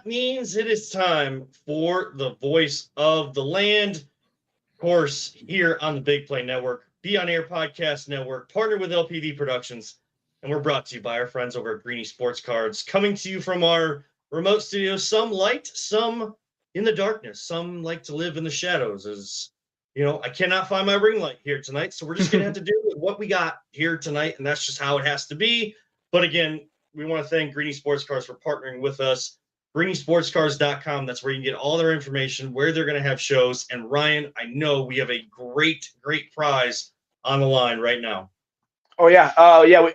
that means it is time for the voice of the land. Of course, here on the Big Play Network, Be On Air Podcast Network, partnered with LPV Productions, and we're brought to you by our friends over at Greeny Sports Cards, coming to you from our remote studios. Some light, some in the darkness, some like to live in the shadows. As you know, I cannot find my ring light here tonight, so we're just gonna have to do with what we got here tonight, and that's just how it has to be. But again, we want to thank Greeny Sports Cards for partnering with us. GreenySportsCars.com. That's where you can get all their information, where they're going to have shows. And Ryan, I know we have a great prize on the line right now. Oh yeah.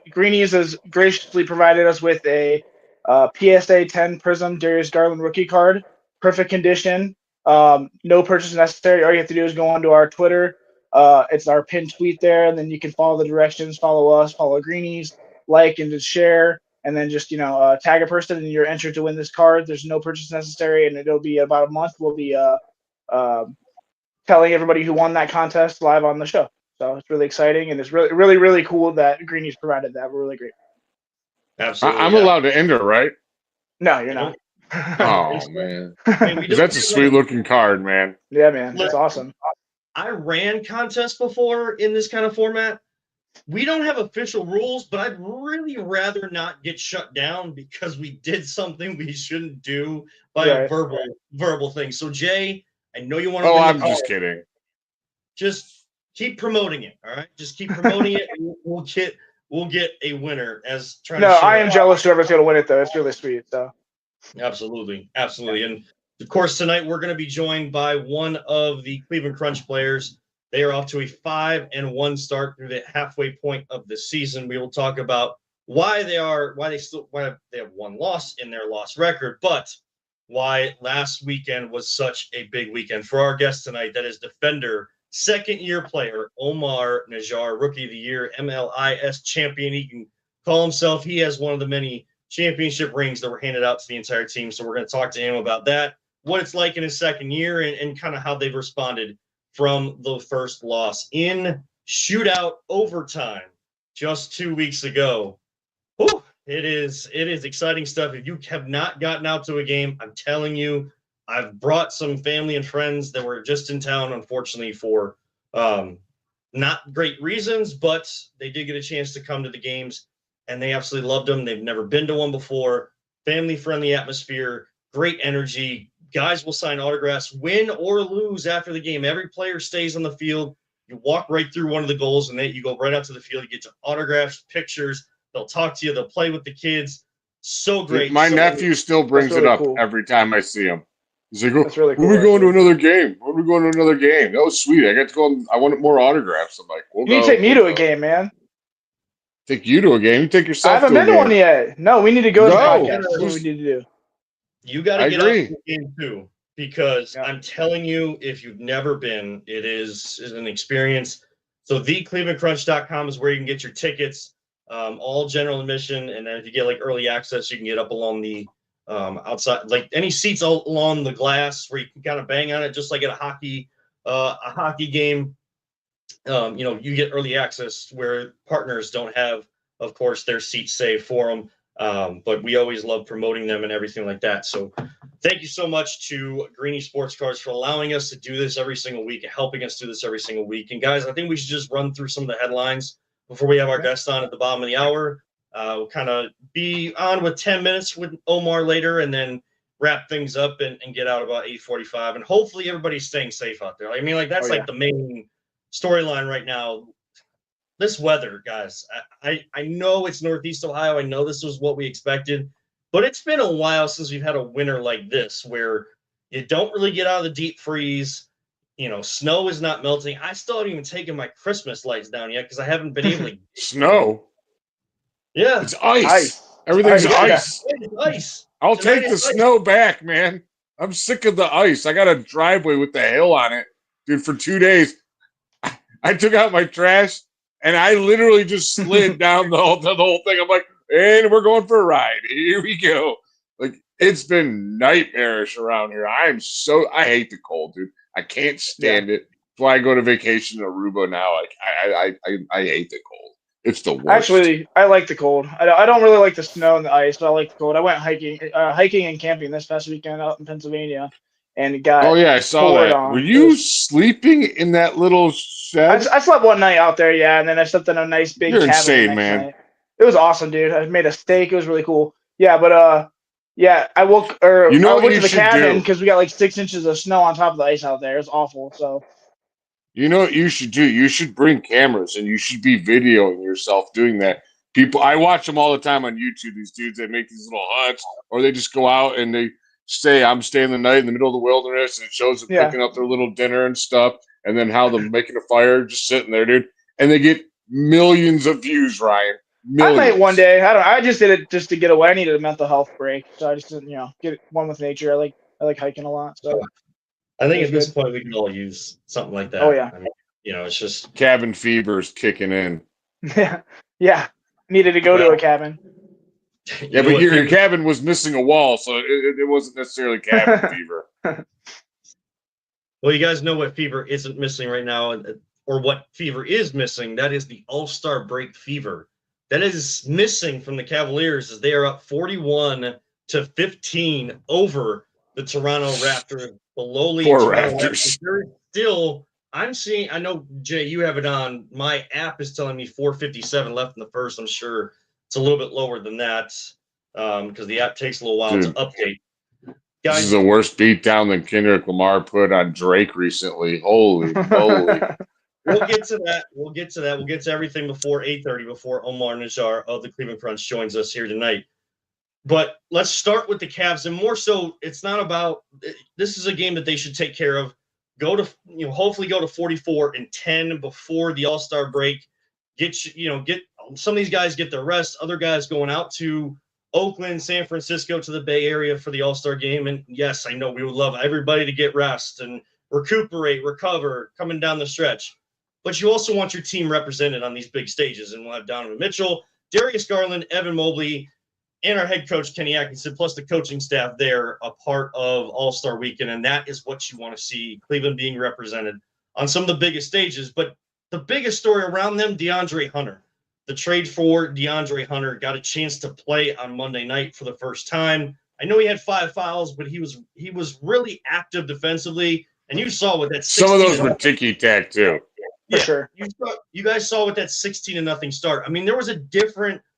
Greenies has graciously provided us with a PSA 10 Prism Darius Garland rookie card, perfect condition. No purchase necessary. All you have to do is go onto our Twitter. It's our pinned tweet there, and then you can follow the directions, follow us, follow Greenies, like and just share. And then just, tag a person and you're entered to win this card. There's no purchase necessary, and it'll be about a month. We'll be telling everybody who won that contest live on the show. So it's really exciting, and it's really, really, really cool that Greenies provided that. We're really great. Absolutely. I'm allowed to enter, right? No, you're not. Oh, man. That's a sweet-looking card, man. Yeah, man. That's awesome. I ran contests before in this kind of format. We don't have official rules, but I'd really rather not get shut down because we did something we shouldn't do by a verbal thing. So, Jay, I know you want to. Oh, I'm just kidding. Just keep promoting it, all right? Just keep promoting it. And we'll get a winner. I am jealous whoever's going to win it, though. It's really sweet. So. Absolutely, and of course tonight we're going to be joined by one of the Cleveland Crunch players. They are off to a 5-1 start through the halfway point of the season. We will talk about why they have one loss in their loss record, but why last weekend was such a big weekend for our guest tonight. That is defender, second-year player Omar Najjar, Rookie of the Year, MLIS champion. He can call himself. He has one of the many championship rings that were handed out to the entire team. So we're going to talk to him about that, what it's like in his second year, and kind of how they've responded from the first loss in shootout overtime just 2 weeks ago. Whew, it is exciting stuff. If you have not gotten out to a game, I'm telling you, I've brought some family and friends that were just in town, unfortunately, for not great reasons, but they did get a chance to come to the games, and they absolutely loved them. They've never been to one before. Family-friendly atmosphere, great energy. Guys will sign autographs, win or lose after the game. Every player stays on the field. You walk right through one of the goals, and then you go right out to the field. You get your autographs, pictures. They'll talk to you. They'll play with the kids. So great. My nephew still brings it up every time I see him. He's like, that's really cool. When are we going to another game? When are we going to another game? That was sweet. I got to go. I wanted more autographs. I'm like, you need to take me to a game, man. Take you to a game. You take yourself. I haven't been to one yet. No, we need to go to the podcast. That's what we need to do. You got to get out to the game too, because I'm telling you, if you've never been, it is an experience. So theclevelandcrunch.com is where you can get your tickets, all general admission, and then if you get like early access, you can get up along the outside, like any seats along the glass where you can kind of bang on it, just like at a hockey game. You get early access where partners don't have, of course, their seats saved for them. But we always love promoting them and everything like that. So thank you so much to Greeny Sports Cards for allowing us to do this every single week and helping us do this every single week. And guys, I think we should just run through some of the headlines before we have our guest on at the bottom of the hour. We'll kind of be on with 10 minutes with Omar later and then wrap things up and get out about 8:45. And hopefully everybody's staying safe out there. I mean, like that's the main storyline right now. This weather, guys, I know it's Northeast Ohio. I know this was what we expected, but it's been a while since we've had a winter like this where you don't really get out of the deep freeze. Snow is not melting. I still haven't even taken my Christmas lights down yet because I haven't been able to. Snow? Yeah. It's ice. Everything's ice. It's ice. I'll take the snow back, man. I'm sick of the ice. I got a driveway with the hail on it. Dude, for 2 days, I took out my trash. And I literally just slid down the whole thing. I'm like, and we're going for a ride. Here we go. Like, it's been nightmarish around here. I hate the cold, dude. I can't stand it. That's why I go to vacation to Aruba now. Like, I hate the cold. It's the worst. Actually, I like the cold. I don't really like the snow and the ice, but I like the cold. I went hiking and camping this past weekend out in Pennsylvania, and got Oh yeah, I saw poured that. on. Were you sleeping in that little shed? I slept one night out there, yeah, and then I slept in a nice big You're cabin insane, the next man. night. It was awesome, dude. I made a steak. It was really cool. Yeah, but yeah, I You know I what went you to the should cabin do? because we got like 6 inches of snow on top of the ice out there. It was awful. So You know what you should do? You should bring cameras and you should be videoing yourself doing that. People, I watch them all the time on YouTube. These dudes that make these little huts, or they just go out and they say, "I'm staying the night in the middle of the wilderness," and it shows them yeah, cooking up their little dinner and stuff, and then how they're making a fire, just sitting there, dude, and they get millions of views, Ryan. I might Millions. one day. I don't. I just did it just to get away. I needed a mental health break, so I just didn't, get one with nature. I like hiking a lot. So I think It was at this good. point we can all use something like that. Oh, yeah. I mean, it's just Cabin fever is kicking in. yeah, yeah. Needed to go to Well, a cabin. you Yeah, know but what your fever- cabin was missing a wall, so it wasn't necessarily cabin fever. well, you guys know what fever isn't missing right now, or what fever is missing. That is the All-Star break fever. That is missing from the Cavaliers as they are up 41-15 over the Toronto Raptors, the lowly Poor Toronto Raptors. They're still, I'm seeing, I know, Jay, you have it on. My app is telling me 4:57 left in the first. I'm sure it's a little bit lower than that because the app takes a little while to Dude. update. This Guys, is a worse beatdown than Kendrick Lamar put on Drake recently. Holy moly. we'll get to that. We'll get to that. We'll get to everything before 8:30, before Omar Najjar of the Cleveland Crunch joins us here tonight. But let's start with the Cavs, and more so, it's not about. This is a game that they should take care of. Go to hopefully go to 44-10 before the All-Star break. Get some of these guys get their rest. Other guys going out to Oakland, San Francisco, to the Bay Area for the All-Star game. And yes, I know we would love everybody to get rest and recuperate, recover, coming down the stretch. But you also want your team represented on these big stages. And we'll have Donovan Mitchell, Darius Garland, Evan Mobley, and our head coach, Kenny Atkinson, plus the coaching staff there, a part of All-Star Weekend. And that is what you want to see, Cleveland being represented on some of the biggest stages. But the biggest story around them, DeAndre Hunter. The trade for DeAndre Hunter got a chance to play on Monday night for the first time. I know he had 5 fouls, but he was really active defensively. And you saw what that 16 Some of those were ticky-tack, too. For sure. You guys saw what that 16-0 start. I mean, there was a different –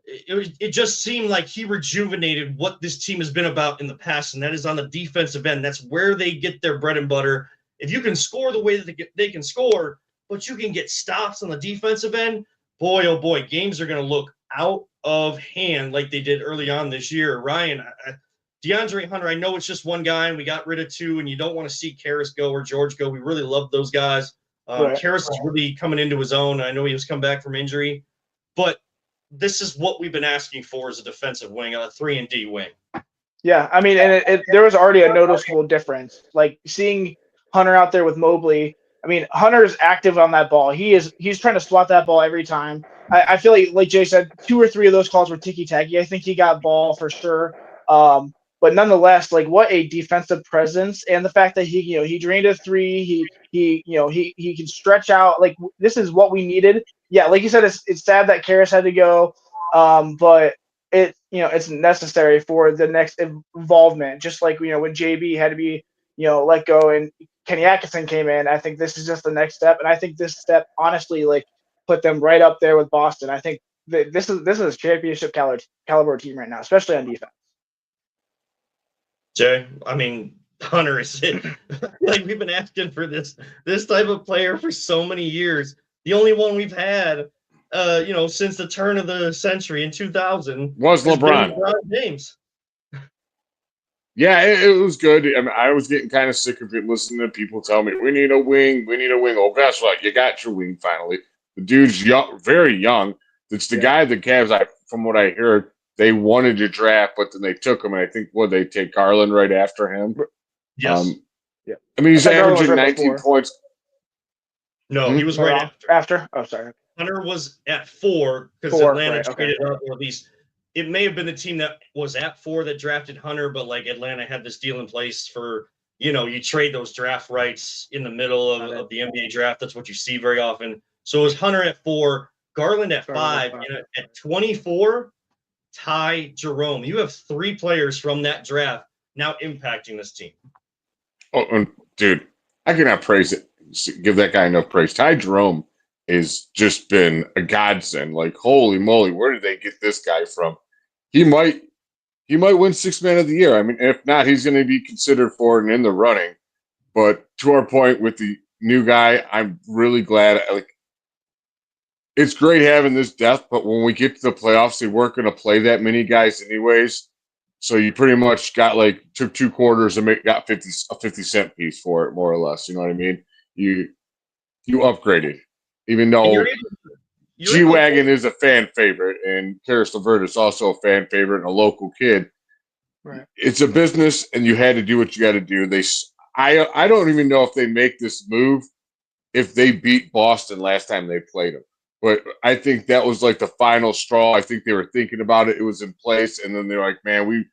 it just seemed like he rejuvenated what this team has been about in the past, and that is on the defensive end. That's where they get their bread and butter. If you can score the way that they can score, but you can get stops on the defensive end, boy, oh boy, games are going to look out of hand like they did early on this year. Ryan, DeAndre Hunter, I know it's just one guy, and we got rid of 2, and you don't want to see Karras go or George go. We really love those guys. Right. Karras is really coming into his own. I know he was come back from injury, but this is what we've been asking for as a defensive wing, a 3-and-D wing. Yeah, I mean, and there was already a noticeable difference. Like seeing Hunter out there with Mobley. I mean, Hunter's active on that ball. He's trying to swat that ball every time. I feel like Jay said, 2 or 3 of those calls were ticky-tacky. I think he got ball for sure. But nonetheless, like what a defensive presence, and the fact that he drained a 3, he can stretch out. Like this is what we needed. Yeah, like you said, it's sad that Karras had to go, but it's necessary for the next involvement. Just like when JB had to be let go and Kenny Atkinson came in. I think this is just the next step, and I think this step honestly like put them right up there with Boston. I think that this is a championship caliber team right now, especially on defense. Jay, I mean, Hunter is it. Like we've been asking for this type of player for so many years. The only one we've had, since the turn of the century in 2000 was LeBron. LeBron James. Yeah, it was good. I mean, I was getting kind of sick of it listening to people tell me, we need a wing. Oh, guess what? You got your wing finally. The dude's young, very young. It's the guy the Cavs, from what I heard, they wanted to draft, but then they took him, and I think, they take Garland right after him? Yes. Yeah. I mean, he's averaging right 19 points. No, he was right after. After? Oh, sorry. Hunter was at 4 because Atlanta right, traded up, or at least it may have been the team that was at 4 that drafted Hunter, but like Atlanta had this deal in place for, you trade those draft rights in the middle of the NBA draft. That's what you see very often. So it was Hunter at 4. Garland at Garland 5, at 5. and at 24, Ty Jerome. You have 3 players from that draft now impacting this team. Oh, and dude, I cannot give that guy enough praise. Ty Jerome has just been a godsend. Like, holy moly, where did they get this guy from? He might win Sixth Man of the Year. I mean, if not, he's going to be considered for it and in the running. But to our point with the new guy, I'm really glad. Like, it's great having this depth, but when we get to the playoffs, they weren't going to play that many guys anyways. So you pretty much got took 2 quarters and got a 50-cent piece for it, more or less. You know what I mean? You upgraded, even though G-Wagon is a fan favorite and Karis LeVert is also a fan favorite and a local kid. Right. It's a business, and you had to do what you got to do. I don't even know if they make this move if they beat Boston last time they played them. But I think that was like the final straw. I think they were thinking about it. It was in place. And then they're like, man, we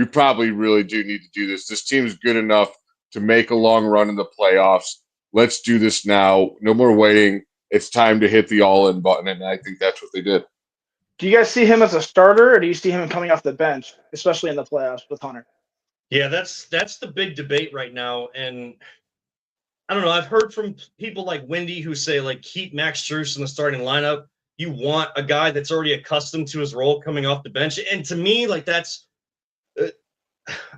probably really do need to do this. This team is good enough to make a long run in the playoffs. Let's do this now. No more waiting. It's time to hit the all-in button. And I think that's what they did. Do you guys see him as a starter, or do you see him coming off the bench, especially in the playoffs with Hunter? Yeah, that's the big debate right now. And I don't know. I've heard from people like Wendy who say, like, keep Max Strus in the starting lineup. You want a guy that's already accustomed to his role coming off the bench. And to me, like, that's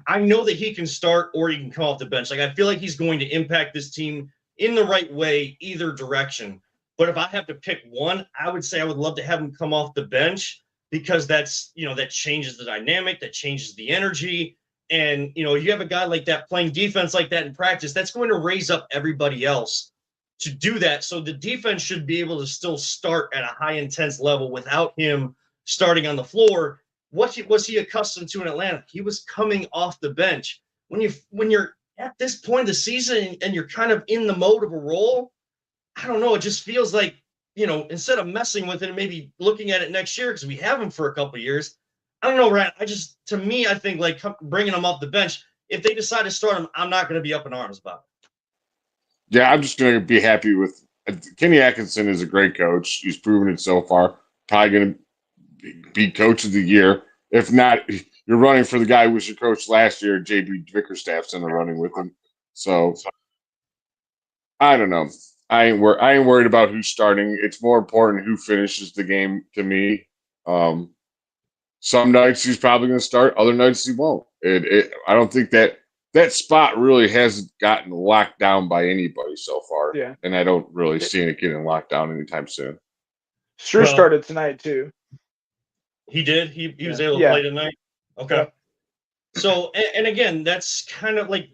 I know that he can start or he can come off the bench. Like, I feel like he's going to impact this team in the right way, either direction. But if I have to pick one, I would say I would love to have him come off the bench because that's, that changes the dynamic, that changes the energy. And, you have a guy like that playing defense like that in practice, that's going to raise up everybody else to do that. So the defense should be able to still start at a high intense level without him starting on the floor. What was he accustomed to in Atlanta? He was coming off the bench. When you're at this point of the season and you're kind of in the mode of a role, I don't know. It just feels like, instead of messing with it and maybe looking at it next year, because we have him for a couple of years, I don't know, Ryan. To me, I think like bringing him off the bench, if they decide to start him, I'm not going to be up in arms about it. Yeah, I'm just going to be happy with Kenny Atkinson is a great coach. He's proven it so far. Probably going to be coach of the year. If not, you're running for the guy who was your coach last year, JB Bickerstaff's in the running with him. So I don't know. I ain't worried about who's starting. It's more important who finishes the game to me. Some nights he's probably going to start. Other nights he won't. I don't think that spot really hasn't gotten locked down by anybody so far. Yeah. And I don't really see it getting locked down anytime soon. Strus started tonight too. He did? He was able to play tonight? Okay. Yeah. So, and again, that's kind of like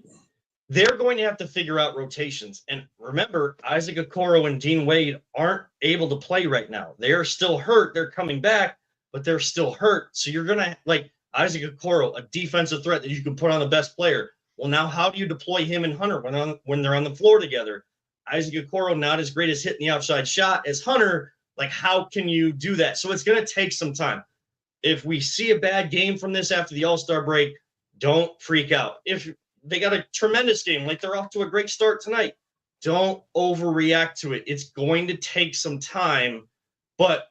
they're going to have to figure out rotations. And remember, Isaac Okoro and Dean Wade aren't able to play right now. They're still hurt. They're coming back, but they're still hurt. So you're going to, like, Isaac Okoro, a defensive threat that you can put on the best player. Well, now how do you deploy him and Hunter when they're on the floor together? Isaac Okoro not as great as hitting the outside shot as Hunter. Like, how can you do that? So it's going to take some time. If we see a bad game from this after the All-Star break, don't freak out. If they got a tremendous game, like they're off to a great start tonight, don't overreact to it. It's going to take some time, but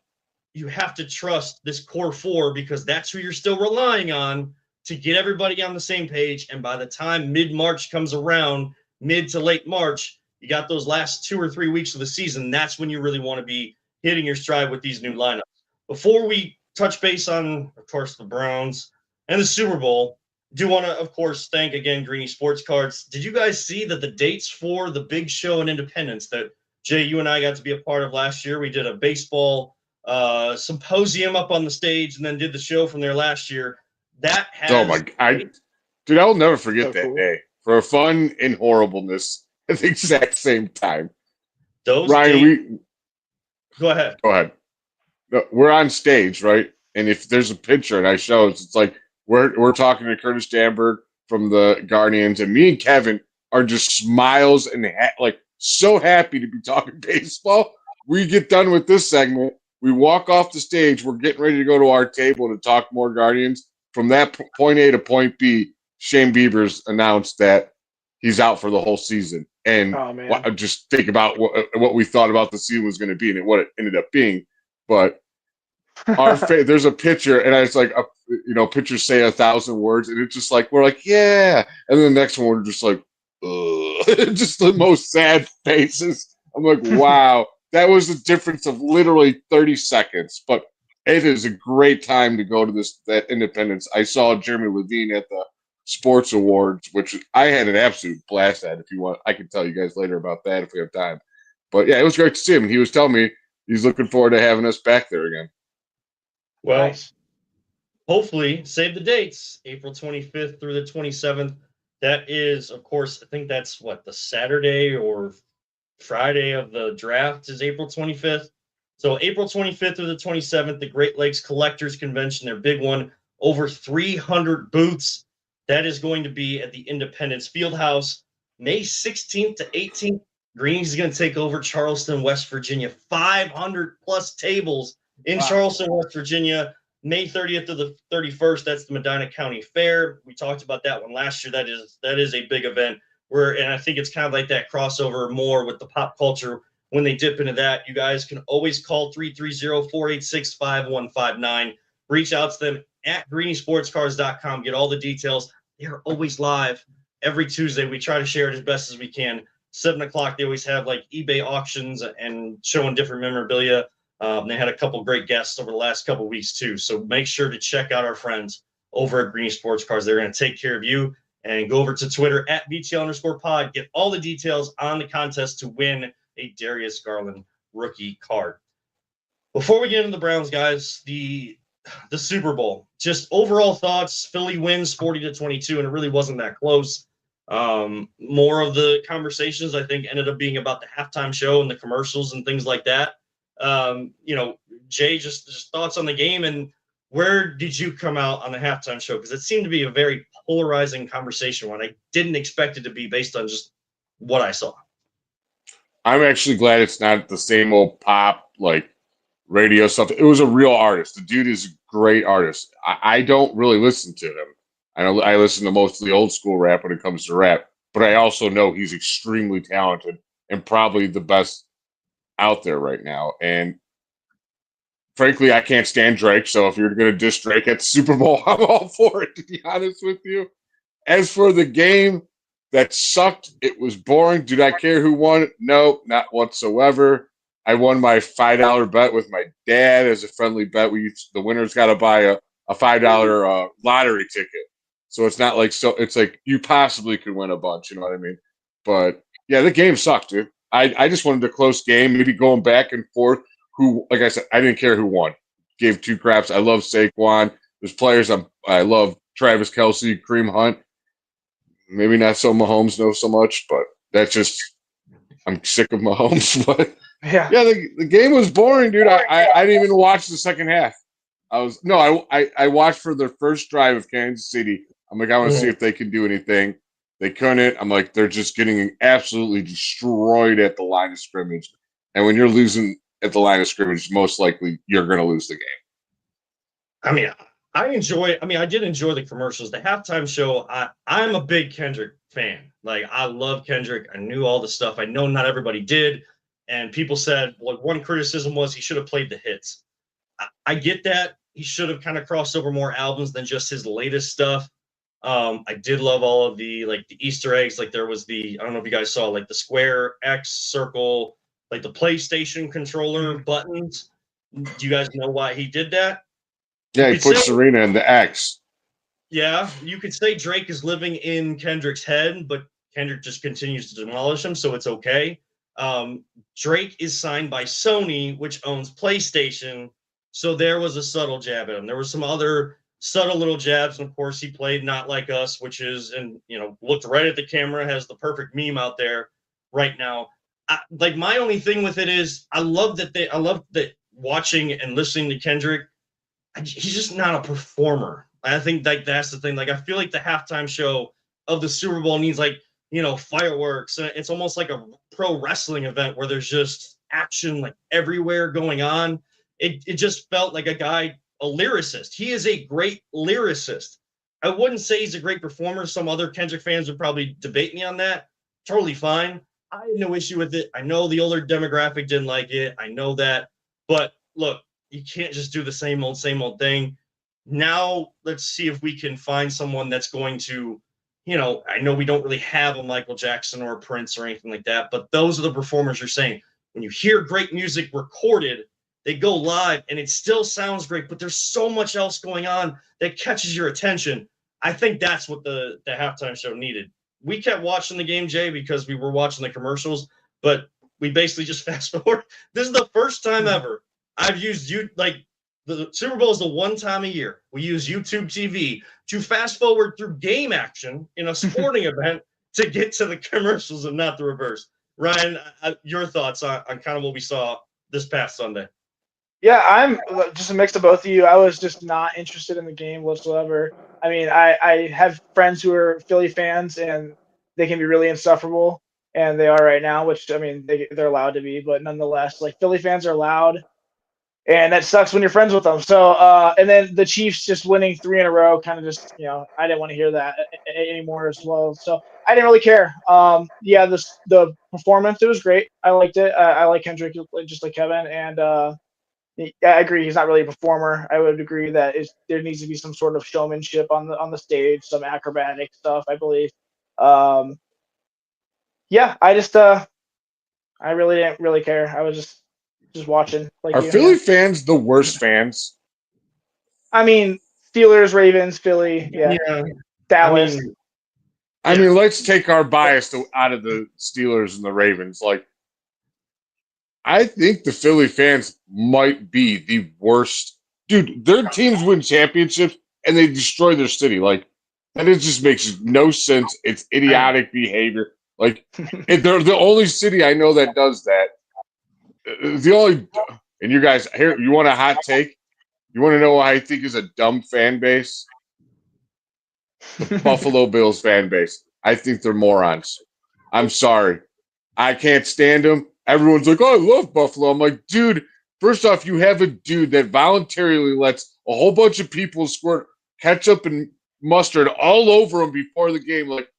you have to trust this core 4 because that's who you're still relying on to get everybody on the same page. And by the time mid-March comes around, mid to late March, you got those last 2 or 3 weeks of the season. That's when you really want to be hitting your stride with these new lineups. Before we touch base on, of course, the Browns and the Super Bowl, do want to, of course, thank again Greeny Sports Cards. Did you guys see that the dates for the big show in Independence that Jay, you and I got to be a part of last year? We did a baseball symposium up on the stage and then did the show from there last year. That has dude, I'll never forget that day for fun and horribleness at the exact same time. Those Ryan, go ahead. Go ahead. No, we're on stage, right? And if there's a picture and I show it's like we're talking to Curtis Danberg from the Guardians, and me and Kevin are just smiles and like so happy to be talking baseball. We get done with this segment. We walk off the stage. We're getting ready to go to our table to talk more Guardians. From that point A to point B, Shane Bieber's announced that he's out for the whole season. And just think about what we thought about the season was going to be and what it ended up being. but there's a picture, and it's like pictures say 1,000 words, and it's just like we're like, yeah, and then the next one we're just like, ugh. Just the most sad faces. I'm like, wow, that was a difference of literally 30 seconds, but it is a great time to go to that Independence. I saw Jeremy Levine at the Sports Awards, which I had an absolute blast at. If you want, I can tell you guys later about that if we have time. But yeah, it was great to see him. He was telling me he's looking forward to having us back there again. Well, Nice. hopefully, save the dates, April 25th through the 27th. That is, of course, I think that's the Saturday or Friday of the draft is April 25th. So April 25th through the 27th, the Great Lakes Collectors Convention, their big one, over 300 booths. That is going to be at the Independence Fieldhouse, May 16th to 18th. Greeny's is going to take over Charleston, West Virginia. 500 plus tables in Charleston, West Virginia. May 30th to the 31st, that's the Medina County Fair. We talked about that one last year. That is a big event and I think it's kind of like that crossover more with the pop culture. When they dip into that, you guys can always call 330-486-5159. Reach out to them at greenysportscars.com. Get all the details. They are always live every Tuesday. We try to share it as best as we can. 7 o'clock, they always have like eBay auctions and showing different memorabilia. They had a couple great guests over the last couple weeks too. So make sure to check out our friends over at Greeny Sports Cars. They're going to take care of you. And go over to Twitter at VTL_pod. Get all the details on the contest to win a Darius Garland rookie card. Before we get into the Browns, guys, the Super Bowl, just overall thoughts. Philly wins 40-22, and it really wasn't that close. More of the conversations, I think, ended up being about the halftime show and the commercials and things like that. Jay, just thoughts on the game, and where did you come out on the halftime show? Because it seemed to be a very polarizing conversation one. I didn't expect it to be based on just what I saw. I'm actually glad it's not the same old pop, like radio stuff. It was a real artist. The dude is a great artist. I don't really listen to him. I listen to mostly old school rap when it comes to rap, but I also know he's extremely talented and probably the best out there right now. And frankly, I can't stand Drake, so if you're going to diss Drake at the Super Bowl, I'm all for it, to be honest with you. As for the game, that sucked. It was boring. Did I care who won? No, not whatsoever. I won my $5 bet with my dad as a friendly bet. The winner's got to buy a $5 lottery ticket. So it's not like it's like you possibly could win a bunch, you know what I mean? But yeah, the game sucked, dude. I just wanted a close game, maybe going back and forth. Like I said, I didn't care who won. Gave two craps. I love Saquon. There's players I love Travis Kelce, Kareem Hunt. Maybe not so Mahomes knows so much, but that's just I'm sick of Mahomes. But yeah, the game was boring, dude. I didn't even watch the second half. I watched for the first drive of Kansas City. I'm like, I want to see if they can do anything. They couldn't. I'm like, they're just getting absolutely destroyed at the line of scrimmage. And when you're losing at the line of scrimmage, most likely you're going to lose the game. I mean, I did enjoy the commercials. The halftime show, I'm a big Kendrick fan. Like, I love Kendrick. I knew all the stuff. I know not everybody did. And people said, well, one criticism was he should have played the hits. I get that. He should have kind of crossed over more albums than just his latest stuff. I did love all of the Easter eggs. Like there was I don't know if you guys saw like the square, X, circle, like the PlayStation controller buttons. Do you guys know why he did that? Yeah, he put Serena in the X. Yeah, you could say Drake is living in Kendrick's head, but Kendrick just continues to demolish him, so it's okay. Drake is signed by Sony, which owns PlayStation, so there was a subtle jab at him. There were some other subtle little jabs, and of course he played Not Like Us, which is, and looked right at the camera, has the perfect meme out there right now. My only thing with it is I love that watching and listening to Kendrick, he's just not a performer. I think that's the thing. Like, I feel like the halftime show of the Super Bowl needs fireworks. It's almost like a pro wrestling event where there's just action everywhere going on. It just felt like a lyricist. He is a great lyricist. I wouldn't say he's a great performer. Some other Kendrick fans would probably debate me on that. Totally fine. I had no issue with it. I know the older demographic didn't like it. I know that. But look, You can't just do the same old thing. Now let's see if we can find someone that's going to, I know we don't really have a Michael Jackson or a Prince or anything like that, but those are the performers you're saying. When you hear great music recorded, they go live and it still sounds great, but there's so much else going on that catches your attention. I think that's what the halftime show needed. We kept watching the game, Jay, because we were watching the commercials, but we basically just fast forward. This is the first time ever I've used the Super Bowl is the one time a year we use YouTube TV to fast forward through game action in a sporting event to get to the commercials and not the reverse. Ryan, your thoughts on kind of what we saw this past Sunday? Yeah, I'm just a mix of both of you. I was just not interested in the game whatsoever. I mean, I have friends who are Philly fans, and they can be really insufferable, and they are right now, which, I mean, they're allowed to be, but nonetheless, like, Philly fans are loud, and that sucks when you're friends with them. So, and then the Chiefs just winning 3 in a row kind of just, I didn't want to hear that anymore as well. So I didn't really care. Yeah, the performance, it was great. I liked it. I like Kendrick just like Kevin, and I agree. He's not really a performer. I would agree that there needs to be some sort of showmanship on the stage, some acrobatic stuff, I believe. Yeah, I really didn't really care. I was just watching. Like, Are Philly fans the worst fans? I mean, Steelers, Ravens, Philly, yeah. Dallas. I mean, let's take our bias out of the Steelers and the Ravens. Like, I think the Philly fans might be the worst. Dude, their teams win championships and they destroy their city. Like, that just makes no sense. It's idiotic behavior. Like, they're the only city I know that does that. And you guys, here, you want a hot take? You want to know what I think is a dumb fan base? The Buffalo Bills fan base. I think they're morons. I'm sorry. I can't stand them. Everyone's like, oh, I love Buffalo. I'm like, dude, first off, you have a dude that voluntarily lets a whole bunch of people squirt ketchup and mustard all over him before the game. Like,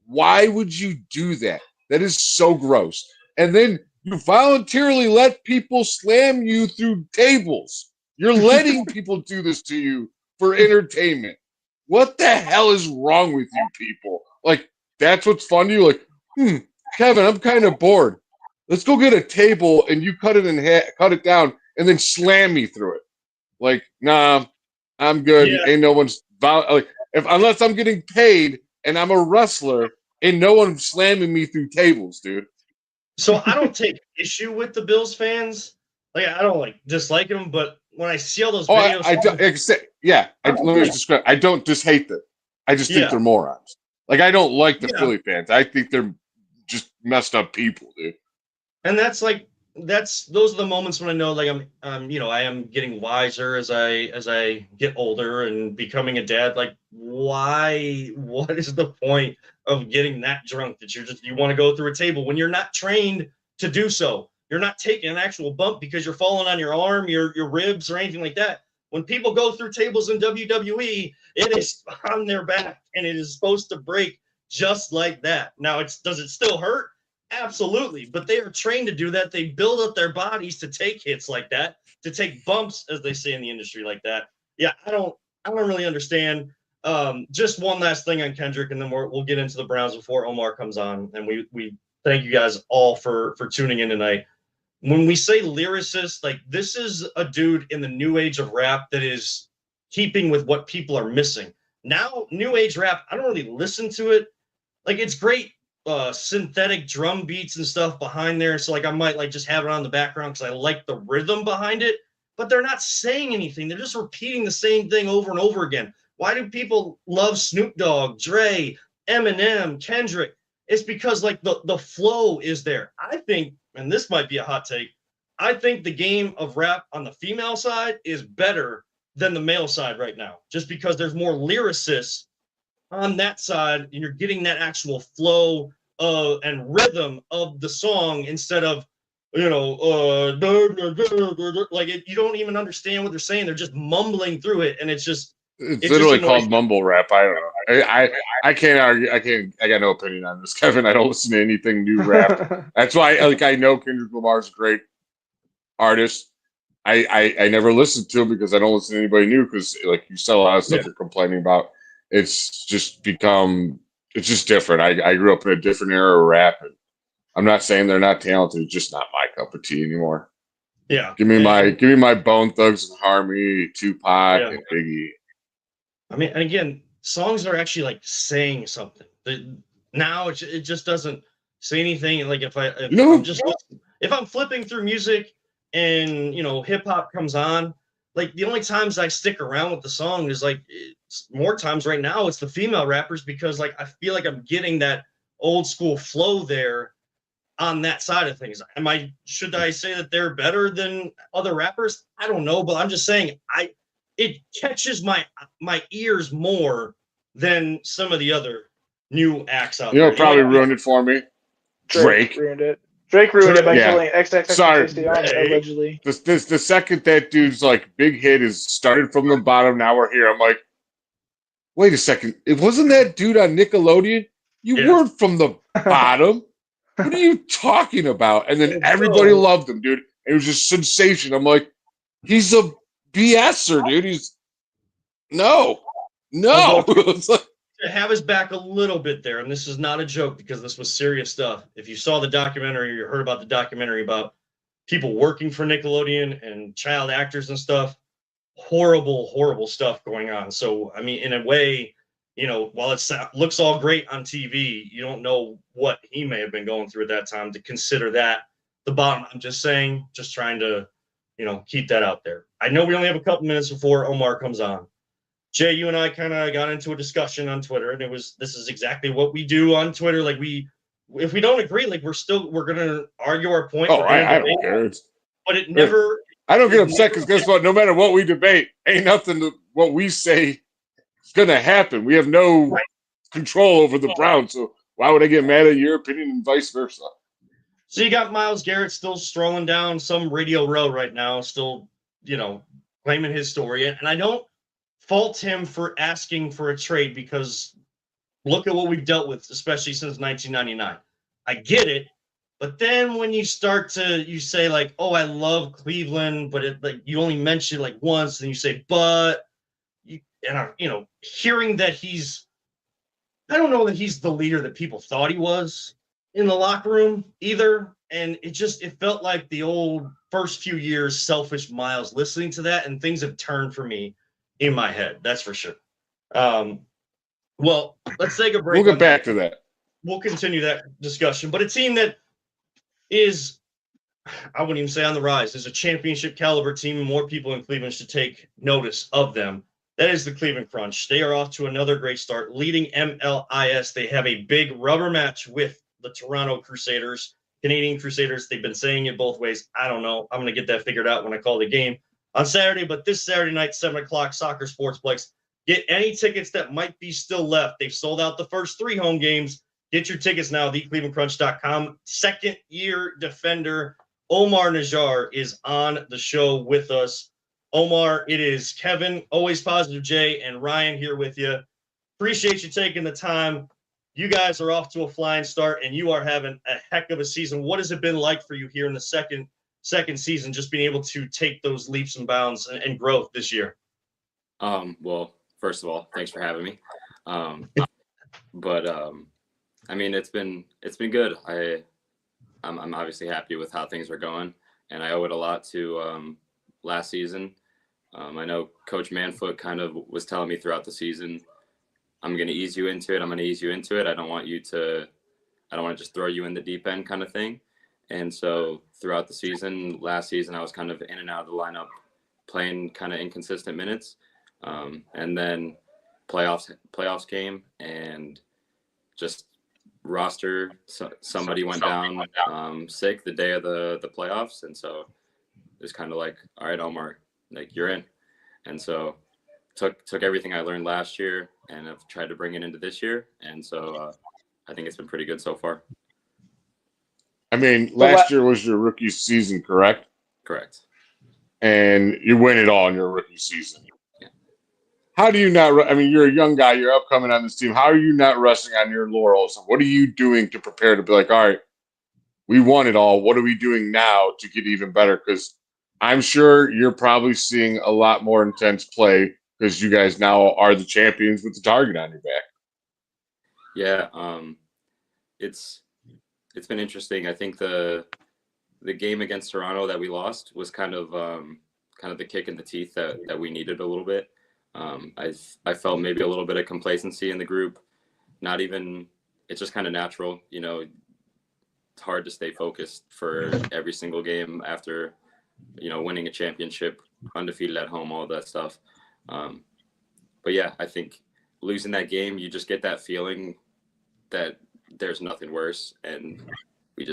why would you do that? That is so gross. And then you voluntarily let people slam you through tables. You're letting people do this to you for entertainment. What the hell is wrong with you people? Like, that's what's fun to you? Like, Kevin, I'm kind of bored. Let's go get a table and you cut it down, and then slam me through it. Like, nah, I'm good. Yeah. Ain't no one's unless I'm getting paid and I'm a wrestler, and no one's slamming me through tables, dude. So I don't take issue with the Bills fans. Like, I don't dislike them, but when I see all those videos, let me just describe. I don't just hate them. I just think they're morons. Like, I don't like the Philly fans. I think they're just messed up people, dude. And those are the moments when I know, like, I am getting wiser as I get older and becoming a dad. Like, what is the point of getting that drunk that you want to go through a table when you're not trained to do so? You're not taking an actual bump because you're falling on your arm, your ribs, or anything like that. When people go through tables in WWE, it is on their back and it is supposed to break just like that. Now, does it still hurt? Absolutely, but they are trained to do that. They build up their bodies to take hits like that, to take bumps, as they say in the industry, like that. Yeah, I don't really understand. Just one last thing on Kendrick, and then we'll get into the Browns before Omar comes on. And we thank you guys all for tuning in tonight. When we say lyricist, like, this is a dude in the new age of rap that is keeping with what people are missing. Now, new age rap, I don't really listen to it. Like, it's great synthetic drum beats and stuff behind there. So, like, I might just have it on the background because I like the rhythm behind it, but they're not saying anything. They're just repeating the same thing over and over again. Why do people love Snoop Dogg, Dre, Eminem, Kendrick? It's because, like, the flow is there. I think, and this might be a hot take, I think the game of rap on the female side is better than the male side right now, just because there's more lyricists on that side, and you're getting that actual flow and rhythm of the song instead of, you don't even understand what they're saying. They're just mumbling through it, and it's literally called mumble rap. I don't know. I can't argue. I got no opinion on this, Kevin. I don't listen to anything new rap. That's why I know Kendrick Lamar's a great artist. I never listened to him because I don't listen to anybody new because, like you said, a lot of stuff you're complaining about. It's just different. I grew up in a different era of rap, and I'm not saying they're not talented. It's just not my cup of tea anymore. Yeah. Give me my Bone Thugs and Harmony, Tupac, and Biggie. I mean, and again, songs are actually like saying something. Now it just doesn't say anything. Like if I'm flipping through music and hip hop comes on, like the only times I stick around with the song is like more times right now it's the female rappers because like I feel like I'm getting that old school flow there on that side of things. Should I say that they're better than other rappers? I don't know, but I'm just saying it catches my ears more than some of the other new acts out there. Probably ruined it for me. Drake ruined it. Drake ruined it by killing XXX allegedly. The second that dude's like big hit is started from the bottom. Now we're here. I'm like, wait a second. It wasn't that dude on Nickelodeon. You weren't from the bottom. What are you talking about? And then everybody loved him, dude. It was just sensation. I'm like, he's a BSer, dude. He's no. To have his back a little bit there, and this is not a joke because this was serious stuff. If you saw the documentary or you heard about the documentary about people working for Nickelodeon and child actors and stuff, horrible stuff going on. So, I mean, in a way, while it looks all great on TV, you don't know what he may have been going through at that time to consider that the bottom. I'm just saying, just trying to, keep that out there. I know we only have a couple minutes before Omar comes on. Jay, you and I kind of got into a discussion on Twitter, and this is exactly what we do on Twitter. Like if we don't agree, like we're gonna argue our point. Oh, I don't care. But it never. I don't get upset because guess what? No matter what we debate, ain't nothing what we say is gonna happen. We have no control over the Browns, so why would I get mad at your opinion and vice versa? So you got Myles Garrett still strolling down some Radio Row right now, still claiming his story, and I don't fault him for asking for a trade because look at what we've dealt with, especially since 1999. I get it, but then when you say like, "Oh, I love Cleveland," but you only mention like once, and you say, "But," hearing that I don't know that he's the leader that people thought he was in the locker room either, and it felt like the old first few years selfish Myles listening to that, and things have turned for me in my head, that's for sure. Well, let's take a break. We'll get back to that. We'll continue that discussion. But a team that is, I wouldn't even say on the rise, is a championship caliber team, and more people in Cleveland should take notice of them. That is the Cleveland Crunch. They are off to another great start, leading MLS. They have a big rubber match with the Toronto Crusaders, Canadian Crusaders. They've been saying it both ways. I don't know. I'm going to get that figured out when I call the game on Saturday, but this Saturday night, 7 o'clock, Soccer Sportsplex. Get any tickets that might be still left. They've sold out the first 3 home games. Get your tickets now, theclevelandcrunch.com. Second-year defender Omar Najjar is on the show with us. Omar, it is Kevin, always positive Jay, and Ryan here with you. Appreciate you taking the time. You guys are off to a flying start, and you are having a heck of a season. What has it been like for you here in the second season, just being able to take those leaps and bounds and growth this year? Well, first of all, thanks for having me. But I mean, it's been good. I'm obviously happy with how things are going, and I owe it a lot to last season. I know Coach Manfoot kind of was telling me throughout the season, I'm going to ease you into it. I don't want to just throw you in the deep end kind of thing. And so throughout the season, last season, I was kind of in and out of the lineup, playing kind of inconsistent minutes. And then playoffs came, and just roster, somebody went down sick the day of the playoffs. And so it's kind of like, all right, Omar, like you're in. And so took everything I learned last year and I've tried to bring it into this year. And so I think it's been pretty good so far. I mean, last year was your rookie season, correct? Correct. And you win it all in your rookie season. Yeah. How do you not – I mean, you're a young guy. You're upcoming on this team. How are you not resting on your laurels? What are you doing to prepare to be like, all right, we won it all. What are we doing now to get even better? Because I'm sure you're probably seeing a lot more intense play because you guys now are the champions with the target on your back. Yeah, it's been interesting. I think the game against Toronto that we lost was kind of the kick in the teeth that we needed a little bit. I felt maybe a little bit of complacency in the group. Not even, it's just kind of natural, you know. It's hard to stay focused for every single game after, you know, winning a championship, undefeated at home, all that stuff. But yeah, I think losing that game, you just get that feeling that there's nothing worse, and we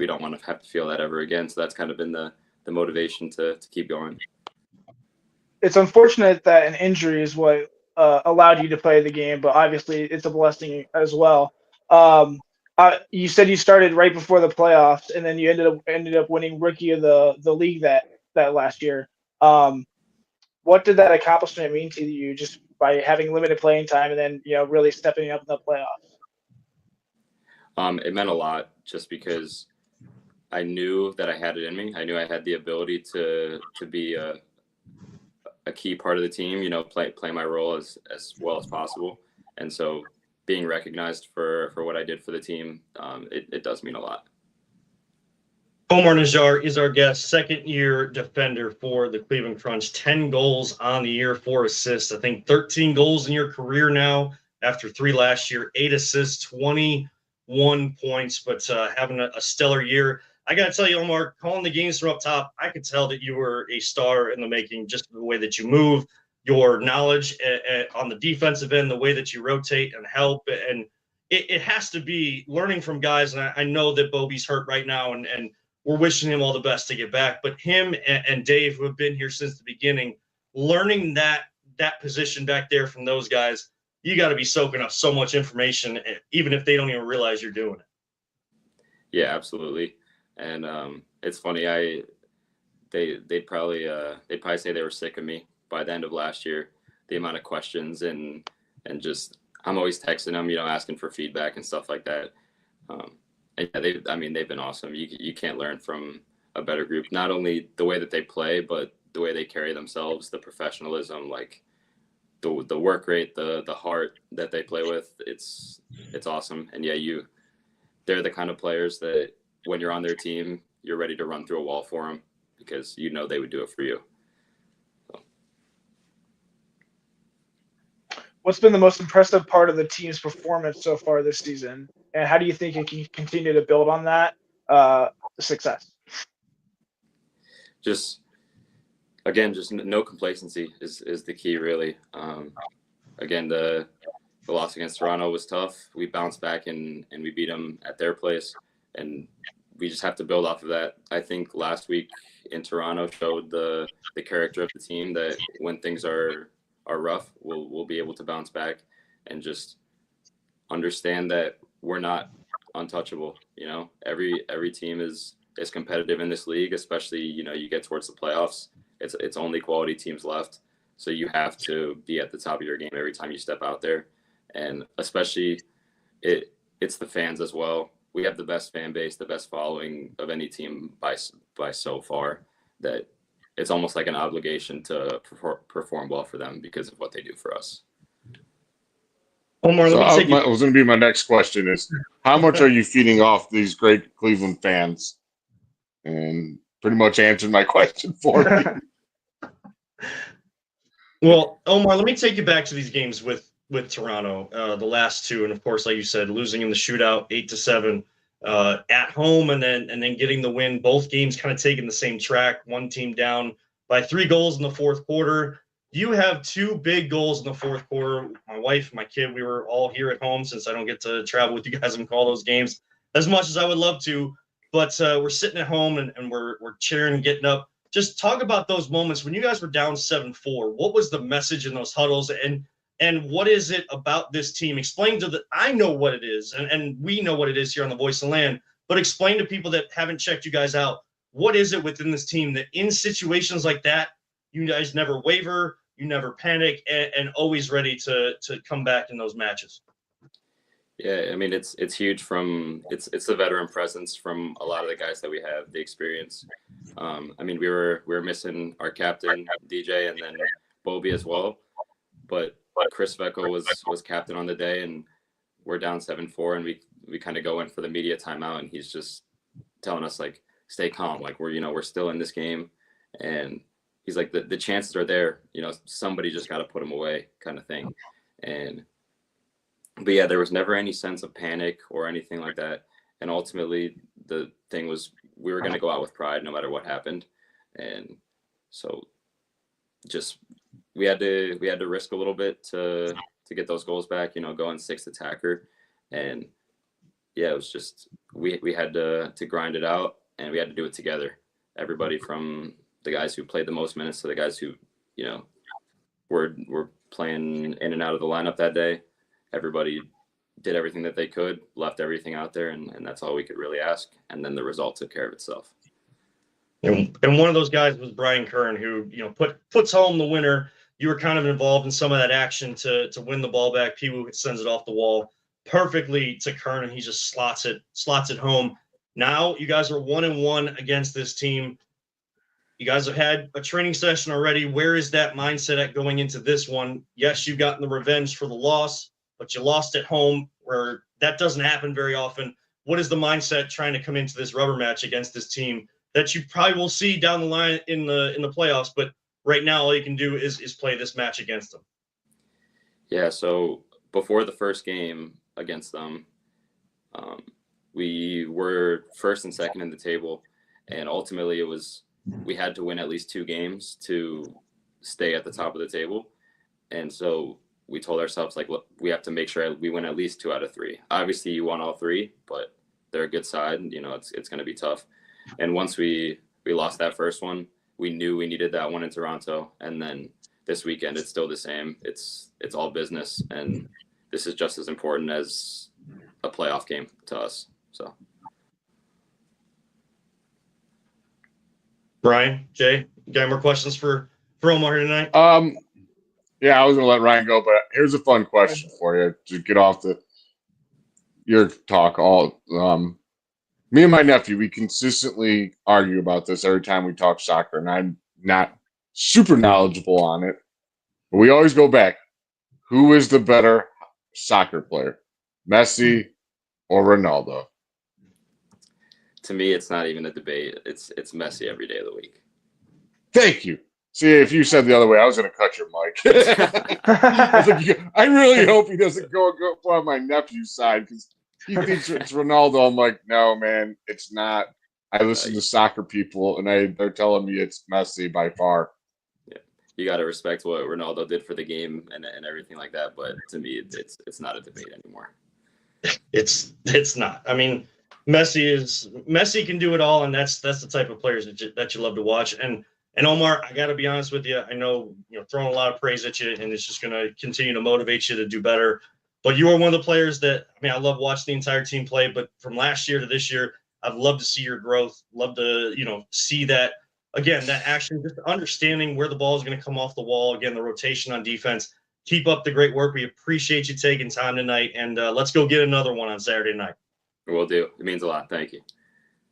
don't want to have to feel that ever again. So that's kind of been the motivation to keep going. It's unfortunate that an injury is what allowed you to play the game, but obviously it's a blessing as well. You said you started right before the playoffs, and then you ended up winning Rookie of the league that last year. What did that accomplishment mean to you, just by having limited playing time and then, you know, really stepping up in the playoffs? It meant a lot, just because I knew that I had it in me. I knew I had the ability to be a key part of the team, you know, play my role as well as possible. And so being recognized for what I did for the team, it does mean a lot. Omar Najjar is our guest, second-year defender for the Cleveland Crunch. 10 goals on the year, 4 assists. I think 13 goals in your career now after 3 last year, 8 assists, 21 points, but having a stellar year. I got to tell you, Omar, calling the games from up top, I could tell that you were a star in the making, just the way that you move, your knowledge on the defensive end, the way that you rotate and help. And it has to be learning from guys. And I know that Bobby's hurt right now, and we're wishing him all the best to get back. But him and Dave, who have been here since the beginning, learning that position back there from those guys, you got to be soaking up so much information, even if they don't even realize you're doing it. Yeah, absolutely. And it's funny. They'd probably say they were sick of me by the end of last year. The amount of questions and just, I'm always texting them, you know, asking for feedback and stuff like that. And yeah, they've been awesome. You can't learn from a better group. Not only the way that they play, but the way they carry themselves, the professionalism, like the work rate, the heart that they play with. It's awesome. And yeah, they're the kind of players that when you're on their team, you're ready to run through a wall for them, because you know they would do it for you. So. What's been the most impressive part of the team's performance so far this season, and how do you think it can continue to build on that success? Just no complacency is the key, really. Again, the loss against Toronto was tough. We bounced back and we beat them at their place, and we just have to build off of that. I think last week in Toronto showed the character of the team, that when things are rough, we'll be able to bounce back and just understand that we're not untouchable. You know, every team is competitive in this league, especially, you know, you get towards the playoffs. It's only quality teams left. So you have to be at the top of your game every time you step out there. And especially it's the fans as well. We have the best fan base, the best following of any team by so far, that it's almost like an obligation to perform well for them because of what they do for us. Omar, So let me take was going to be my next question is, how much are you feeding off these great Cleveland fans? And pretty much answered my question for me. Well, Omar, let me take you back to these games with Toronto, the last 2, and of course, like you said, losing in the shootout 8-7 at home, and then getting the win. Both games kind of taking the same track. One team down by 3 goals in the fourth quarter. You have 2 big goals in the fourth quarter. My wife, my kid, we were all here at home, since I don't get to travel with you guys and call those games as much as I would love to. But we're sitting at home and we're cheering and getting up. Just talk about those moments when you guys were down 7-4. What was the message in those huddles, and what is it about this team? Explain I know what it is, and we know what it is here on the Voice of Land, but explain to people that haven't checked you guys out, what is it within this team that in situations like that, you guys never waver, you never panic, and always ready to come back in those matches? Yeah, I mean, it's huge from it's the veteran presence from a lot of the guys that we have, the experience. I mean, we were missing our captain DJ and then Bobby as well, but Chris Vecco was captain on the day, and we're down 7-4, and we kind of go in for the media timeout, and he's just telling us like, stay calm, like we're still in this game, and he's like, the chances are there, somebody just got to put them away, kind of thing. But yeah, there was never any sense of panic or anything like that. And ultimately, the thing was we were going to go out with pride no matter what happened. And so just we had to risk a little bit to get those goals back, going sixth attacker. And yeah, it was just we had to grind it out, and we had to do it together. Everybody from the guys who played the most minutes to the guys who, were playing in and out of the lineup that day. Everybody did everything that they could, left everything out there, and that's all we could really ask. And then the result took care of itself. And one of those guys was Brian Kern, who puts home the winner. You were kind of involved in some of that action to win the ball back. Piwu sends it off the wall perfectly to Kern, and he just slots it home. Now you guys are 1-1 against this team. You guys have had a training session already. Where is that mindset at going into this one? Yes, you've gotten the revenge for the loss, but you lost at home, where that doesn't happen very often. What is the mindset trying to come into this rubber match against this team that you probably will see down the line in the playoffs? But right now, all you can do is play this match against them. Yeah. So before the first game against them, we were first and second in the table, and ultimately we had to win at least 2 games to stay at the top of the table. And so we told ourselves, like, look, we have to make sure we win at least 2 out of 3. Obviously, you won all 3, but they're a good side. It's going to be tough. And once we lost that first one, we knew we needed that one in Toronto. And then this weekend, it's still the same. It's all business, and this is just as important as a playoff game to us. So, Brian, Jay, you got more questions for Omar here tonight? Yeah, I was gonna let Ryan go, but here's a fun question for you to get off your talk. Me and my nephew, we consistently argue about this every time we talk soccer, and I'm not super knowledgeable on it. But we always go back: who is the better soccer player, Messi or Ronaldo? to me, it's not even a debate. It's Messi every day of the week. Thank you. See, if you said the other way, I was going to cut your mic. I really hope he doesn't go on my nephew's side, because he thinks it's Ronaldo. I'm like, no, man, it's not. I listen to soccer people, and they're telling me it's Messi by far. Yeah, you got to respect what Ronaldo did for the game and everything like that. But to me, it's not a debate anymore. It's not. I mean, Messi can do it all, and that's the type of players that you love to watch. And Omar, I got to be honest with you. I know throwing a lot of praise at you, and it's just going to continue to motivate you to do better. But you are one of the players that, I mean, I love watching the entire team play. But from last year to this year, I've loved to see your growth. Love to see that again, that action, just understanding where the ball is going to come off the wall. Again, the rotation on defense. Keep up the great work. We appreciate you taking time tonight, and let's go get another one on Saturday night. Will do. It means a lot. Thank you.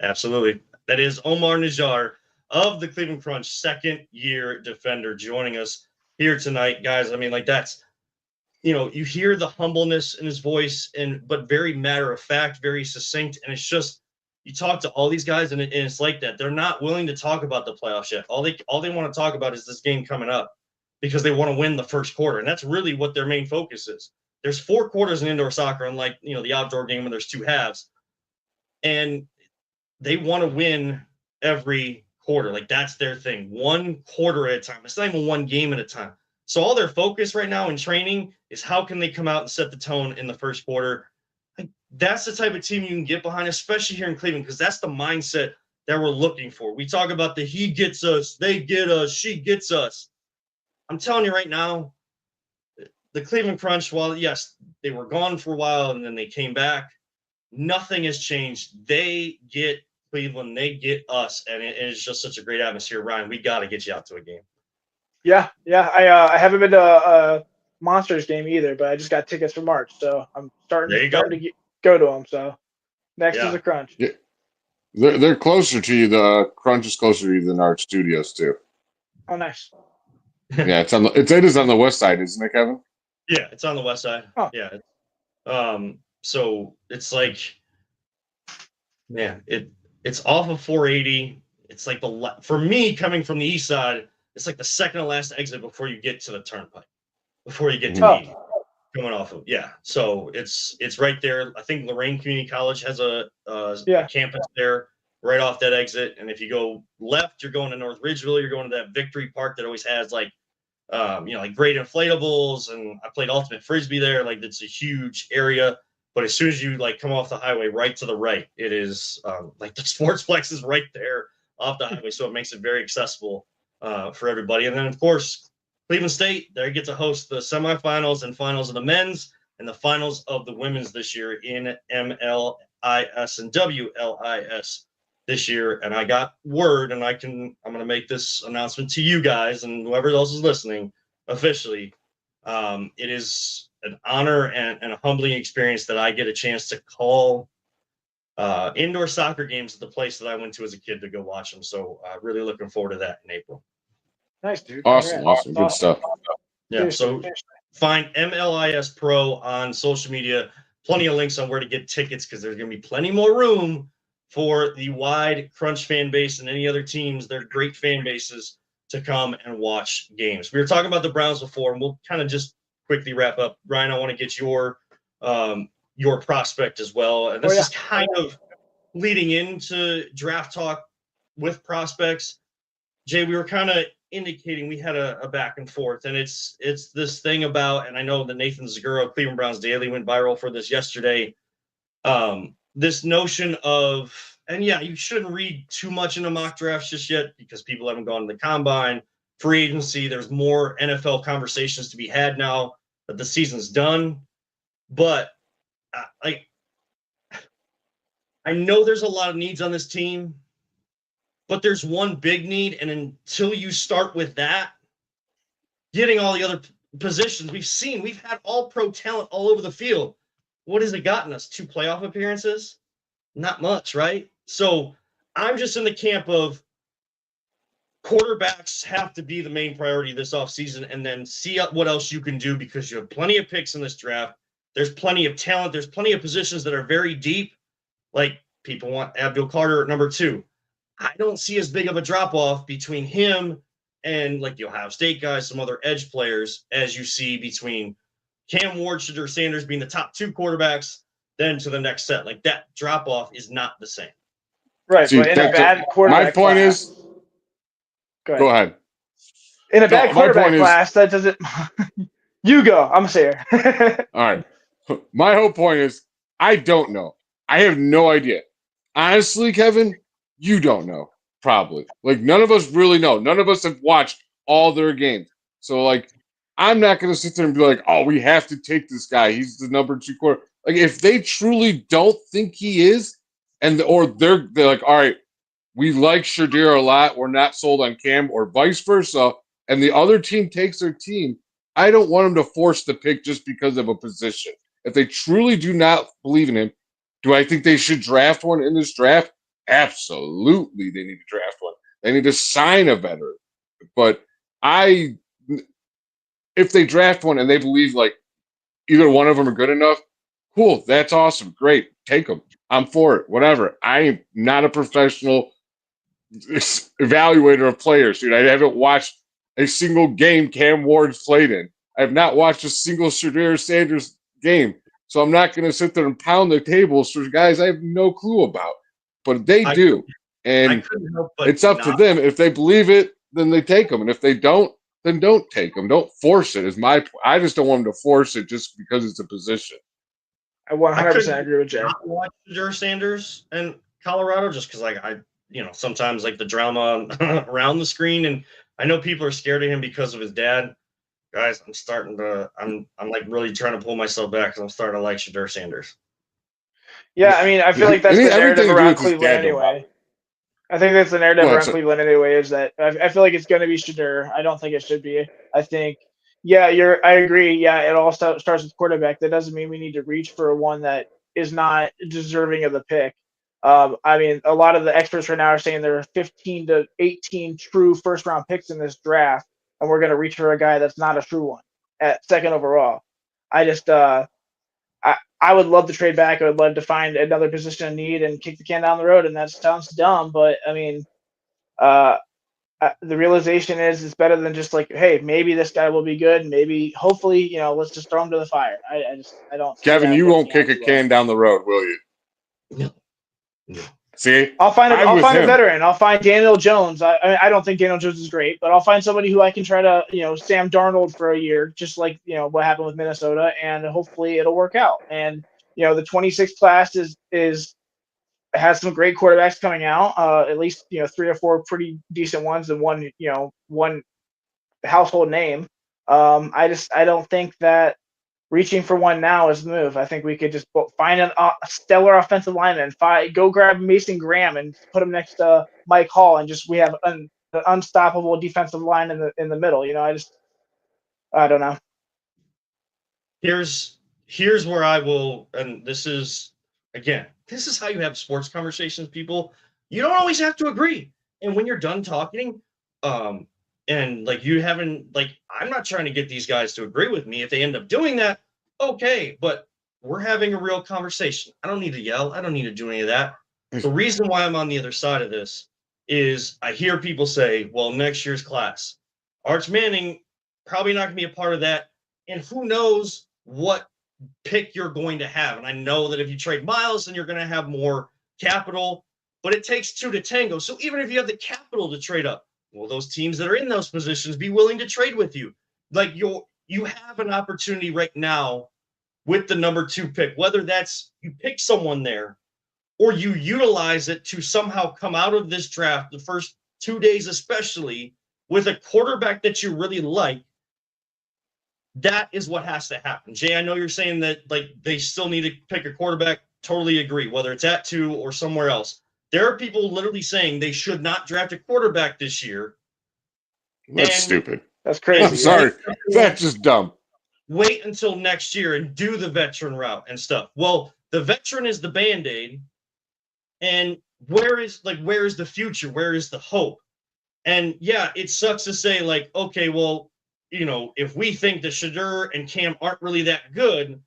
Absolutely. That is Omar Najjar of the Cleveland Crunch, second-year defender, joining us here tonight, guys. I mean, like, that's, you hear the humbleness in his voice, but very matter of fact, very succinct, and it's just, you talk to all these guys, and it's like that. They're not willing to talk about the playoffs yet. All they want to talk about is this game coming up, because they want to win the first quarter, and that's really what their main focus is. There's 4 quarters in indoor soccer, unlike the outdoor game when there's 2 halves, and they want to win every quarter. Like, that's their thing. 1 quarter at a time. It's not even 1 game at a time. So all their focus right now in training is how can they come out and set the tone in the first quarter. Like, that's the type of team you can get behind, especially here in Cleveland, because that's the mindset that we're looking for. We talk about the he gets us, they get us, she gets us. I'm telling you right now, the Cleveland Crunch, while, yes, they were gone for a while and then they came back, nothing has changed. They get Cleveland, they get us, and it's just such a great atmosphere. Ryan, we got to get you out to a game. Yeah. I haven't been to a Monsters game either, but I just got tickets for March, so I'm starting to go to them. So next is a Crunch. Yeah. They're closer to you. The Crunch is closer to you than our studios too. Oh, nice. Yeah, it is on the west side, isn't it, Kevin? Yeah, it's on the west side. Oh. Yeah. So it's like, man, it's off of 480. It's like for me coming from the east side, it's like the second to last exit before you get to the turnpike, before you get to Oh. 80 coming off of. Yeah. So it's right there. I think Lorraine Community College has a campus there right off that exit. And if you go left, you're going to North Ridgeville. You're going to that Victory Park that always has like great inflatables, and I played ultimate frisbee there. Like it's a huge area, but as soon as you like come off the highway, right to the right, it is like the Sportsplex is right there off the highway, so it makes it very accessible for everybody. And then of course, Cleveland State, they get to host the semifinals and finals of the men's and the finals of the women's this year in MLIS and WLIS this year. And I got word, and I'm going to make this announcement to you guys and whoever else is listening officially. It is an honor and a humbling experience that I get a chance to call indoor soccer games at the place that I went to as a kid to go watch them. So really looking forward to that in April. Nice, dude. Awesome. Congrats. Good stuff. Yeah. So find MLIS Pro on social media. Plenty of links on where to get tickets, because there's going to be plenty more room for the wide Crunch fan base and any other teams, they're great fan bases, to come and watch games. We were talking about the Browns before, and we'll kind of just quickly wrap up. Ryan, I want to get your prospect as well. And this is kind of leading into draft talk with prospects. Jay, we were kind of indicating we had a back and forth, and it's this thing about, and I know that Nathan Zaguro, Cleveland Browns Daily, went viral for this yesterday. This notion of, and yeah, you shouldn't read too much into mock drafts just yet because people haven't gone to the combine, free agency. There's more NFL conversations to be had now that the season's done. But I know there's a lot of needs on this team, but there's one big need. And until you start with that, getting all the other positions, we've had all pro talent all over the field. What has it gotten us? 2 playoff appearances? Not much, right? So I'm just in the camp of quarterbacks have to be the main priority this offseason, and then see what else you can do, because you have plenty of picks in this draft. There's plenty of talent. There's plenty of positions that are very deep. Like people want Abdul Carter at number 2. I don't see as big of a drop-off between him and like the Ohio State guys, some other edge players, as you see between Cam Ward, Shadur Sanders being the top 2 quarterbacks, then to the next set. Like that drop-off is not the same. Right, but in a bad quarterback my point class, is, go ahead. In a bad quarterback class, that doesn't. You go. I'm saying. All right. My whole point is, I don't know. I have no idea. Honestly, Kevin, you don't know. Probably. Like, none of us really know. None of us have watched all their games. So, like, I'm not going to sit there and be like, oh, we have to take this guy. He's the number 2 quarterback. Like, if they truly don't think he is, or they're like, all right, we like Shadir a lot, we're not sold on Cam, or vice versa, and the other team takes their team, I don't want them to force the pick just because of a position. If they truly do not believe in him, do I think they should draft one in this draft? Absolutely, they need to draft one. They need to sign a veteran. But if they draft one and they believe like either one of them are good enough, cool, that's awesome, great, take them. I'm for it, whatever. I am not a professional evaluator of players, dude. I haven't watched a single game Cam Ward's played in. I have not watched a single Shadir Sanders game. So I'm not going to sit there and pound the tables for guys I have no clue about. But they do. And it's up to them. If they believe it, then they take them. And if they don't, then don't take them. Don't force it, is my point. I just don't want them to force it just because it's a position. I 100% agree with Jay. I watch Shadur Sanders and Colorado just because, like, sometimes like the drama around the screen, and I know people are scared of him because of his dad. Guys, I'm like really trying to pull myself back because I'm starting to like Shadur Sanders. Yeah, I mean, I feel like that's the narrative around Cleveland anyway. I think that's the narrative around Cleveland anyway, is that I feel like it's going to be Shadur. I don't think it should be. I think, I agree. Yeah, it all starts with quarterback. That doesn't mean we need to reach for one that is not deserving of the pick. I mean, a lot of the experts right now are saying there are 15 to 18 true first round picks in this draft, and we're going to reach for a guy that's not a true one at second overall. I just, I would love to trade back. I would love to find another position of need and kick the can down the road. And that sounds dumb, but I mean, the realization is it's better than just like, hey, maybe this guy will be good. Maybe, hopefully, let's just throw him to the fire. I don't. See Kevin, that you won't working out kick a too well. can down the road, will you? No. No. See, I'll find I'm a with him. veteran. I'll find Daniel Jones. I don't think Daniel Jones is great, but I'll find somebody who I can try to, Sam Darnold for a year, just like, what happened with Minnesota, and hopefully it'll work out. And, the 26th class has some great quarterbacks coming out, at least, 3 or 4 pretty decent ones and one household name. I don't think that reaching for one now is the move. I think we could just find a stellar offensive lineman, go grab Mason Graham and put him next to Mike Hall, and we have an unstoppable defensive line in the middle. I don't know. Here's where I will, and this is how you have sports conversations, people. You don't always have to agree. And when you're done talking, and like you haven't, like, I'm not trying to get these guys to agree with me. If they end up doing that, okay, but we're having a real conversation. I don't need to yell. I don't need to do any of that. The reason why I'm on the other side of this is I hear people say, well, next year's class, Arch Manning probably not going to be a part of that. And who knows what pick you're going to have. And I know that if you trade Miles, then you're going to have more capital, but it takes 2 to tango. So even if you have the capital to trade up, will those teams that are in those positions be willing to trade with you? Like you have an opportunity right now with the number 2 pick, whether that's you pick someone there or you utilize it to somehow come out of this draft, the first 2 days especially, with a quarterback that you really like. That is what has to happen. Jay, I know you're saying that like they still need to pick a quarterback. Totally agree, whether it's at 2 or somewhere else. There are people literally saying they should not draft a quarterback this year. That's stupid. That's crazy. I'm sorry. That's just dumb. Wait until next year and do the veteran route and stuff. Well, the veteran is the Band-Aid. And where is the future? Where is the hope? And yeah, it sucks to say like, okay, well, if we think that Shedeur and Cam aren't really that good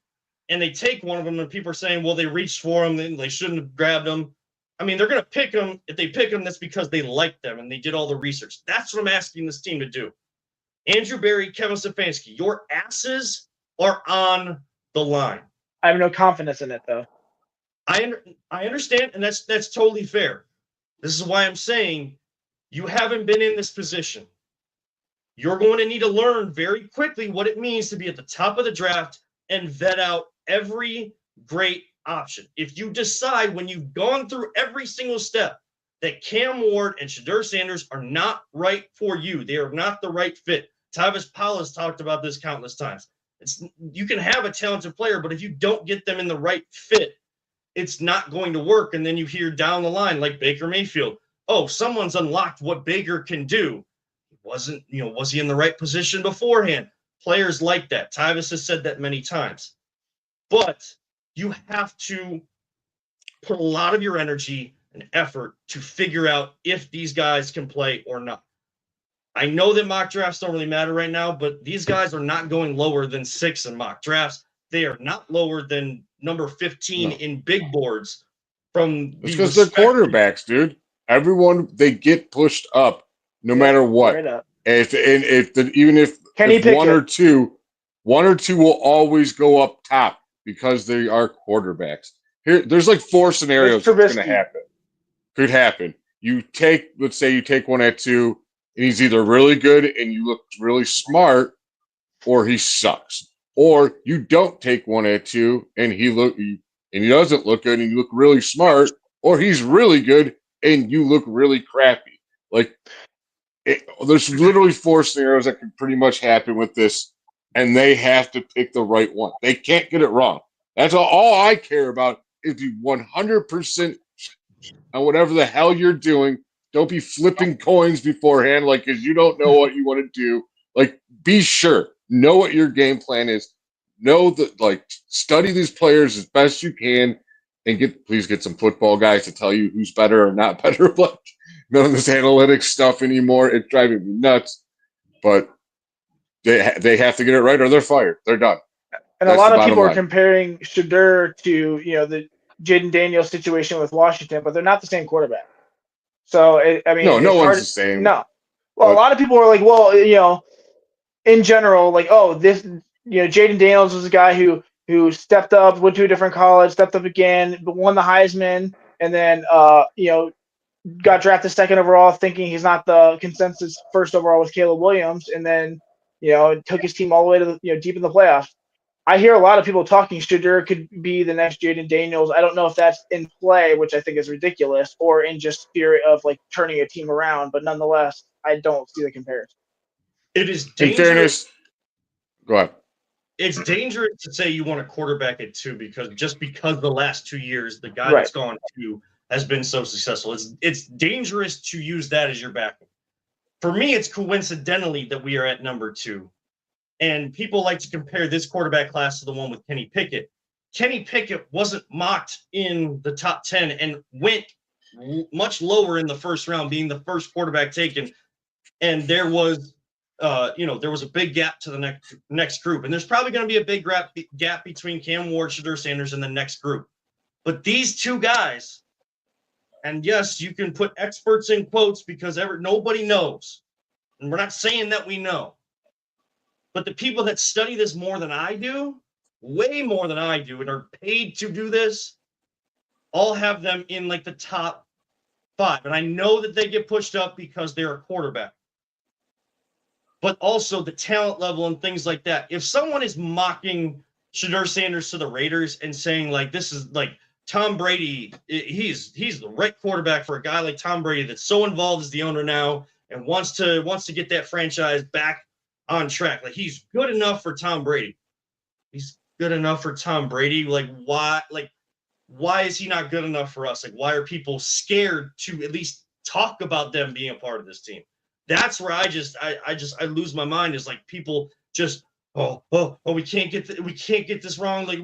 and they take one of them and people are saying, well, they reached for them, then they shouldn't have grabbed them. I mean, they're going to pick them. If they pick them, that's because they like them and they did all the research. That's what I'm asking this team to do. Andrew Berry, Kevin Stefanski, your asses are on the line. I have no confidence in it, though. I understand, and that's totally fair. This is why I'm saying you haven't been in this position. You're going to need to learn very quickly what it means to be at the top of the draft and vet out every great option. If you decide when you've gone through every single step that Cam Ward and Shedeur Sanders are not right for you, they are not the right fit. Tyvis Powell has talked about this countless times. You can have a talented player, but if you don't get them in the right fit, it's not going to work. And then you hear down the line, like Baker Mayfield, oh, someone's unlocked what Baker can do. Was he in the right position beforehand? Players like that. Tyvis has said that many times. But you have to put a lot of your energy and effort to figure out if these guys can play or not. I know that mock drafts don't really matter right now, but these guys are not going lower than 6 in mock drafts. They are not lower than number 15 in big boards from It's because they're quarterbacks, dude. Everyone, they get pushed up no matter what. Right up. Even if one or two will always go up top because they are quarterbacks. There's like 4 scenarios that's going to happen. Could happen. Let's say you take one at 2, and he's either really good and you look really smart, or he sucks. Or you don't take one at 2 and he doesn't look good and you look really smart, or he's really good and you look really crappy. Like there's literally 4 scenarios that could pretty much happen with this, and they have to pick the right one. They can't get it wrong. That's all I care about is be 100% on whatever the hell you're doing. Don't be flipping coins beforehand, like, because you don't know what you want to do. Like, be sure. Know what your game plan is. Know that, like, study these players as best you can and please get some football guys to tell you who's better or not better. Like, none of this analytics stuff anymore. It's driving me nuts. But they have to get it right or they're fired. They're done. And That's a lot the of people bottom are line. comparing Shadur to the Jaden Daniels situation with Washington, but they're not the same quarterback. So I mean, No it's one's hard. the same. No. Well, a but- lot of people are like, well, in general, like, oh, this, Jaden Daniels was a guy who stepped up, went to a different college, stepped up again, won the Heisman, and then got drafted second overall, thinking he's not the consensus first overall with Caleb Williams, and then took his team all the way to deep in the playoffs. I hear a lot of people talking Shadur could be the next Jaden Daniels. I don't know if that's in play, which I think is ridiculous, or in just spirit of like turning a team around. But nonetheless, I don't see the comparison. It is In dangerous. fairness, go ahead. It's dangerous to say you want a quarterback at 2 because the last 2 years the guy Right. that's gone 2 has been so successful. It's dangerous to use that as your backup. For me, it's coincidentally that we are at number 2. And people like to compare this quarterback class to the one with Kenny Pickett. Kenny Pickett wasn't mocked in the top 10 and went much lower in the first round, being the first quarterback taken. And there was, there was a big gap to the next group. And there's probably going to be a big gap between Cam Ward, Shadur Sanders, and the next group. But these 2 guys, and yes, you can put experts in quotes because nobody knows. And we're not saying that we know. But the people that study this more than I do, way more than I do, and are paid to do this, all have them in like the top 5. And I know that they get pushed up because they're a quarterback. But also the talent level and things like that. If someone is mocking Shadur Sanders to the Raiders and saying like this is like Tom Brady, he's the right quarterback for a guy like Tom Brady that's so involved as the owner now and wants to get that franchise back on track. Like he's good enough for Tom Brady. He's good enough for Tom Brady. Like why is he not good enough for us? Like why are people scared to at least talk about them being a part of this team? That's where I lose my mind is like people just we can't get this wrong. Like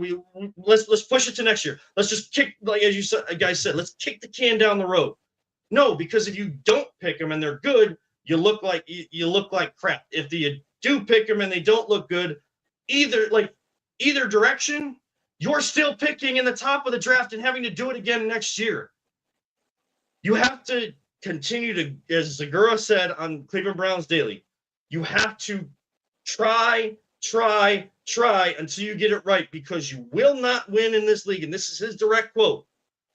let's push it to next year. Let's just kick, like as you guys said, let's kick the can down the road. No, because if you don't pick them and they're good, you look like crap. If you do pick them and they don't look good, either direction, you're still picking in the top of the draft and having to do it again next year. You have to continue to, as Segura said on Cleveland Browns Daily, you have to try until you get it right because you will not win in this league. And this is his direct quote.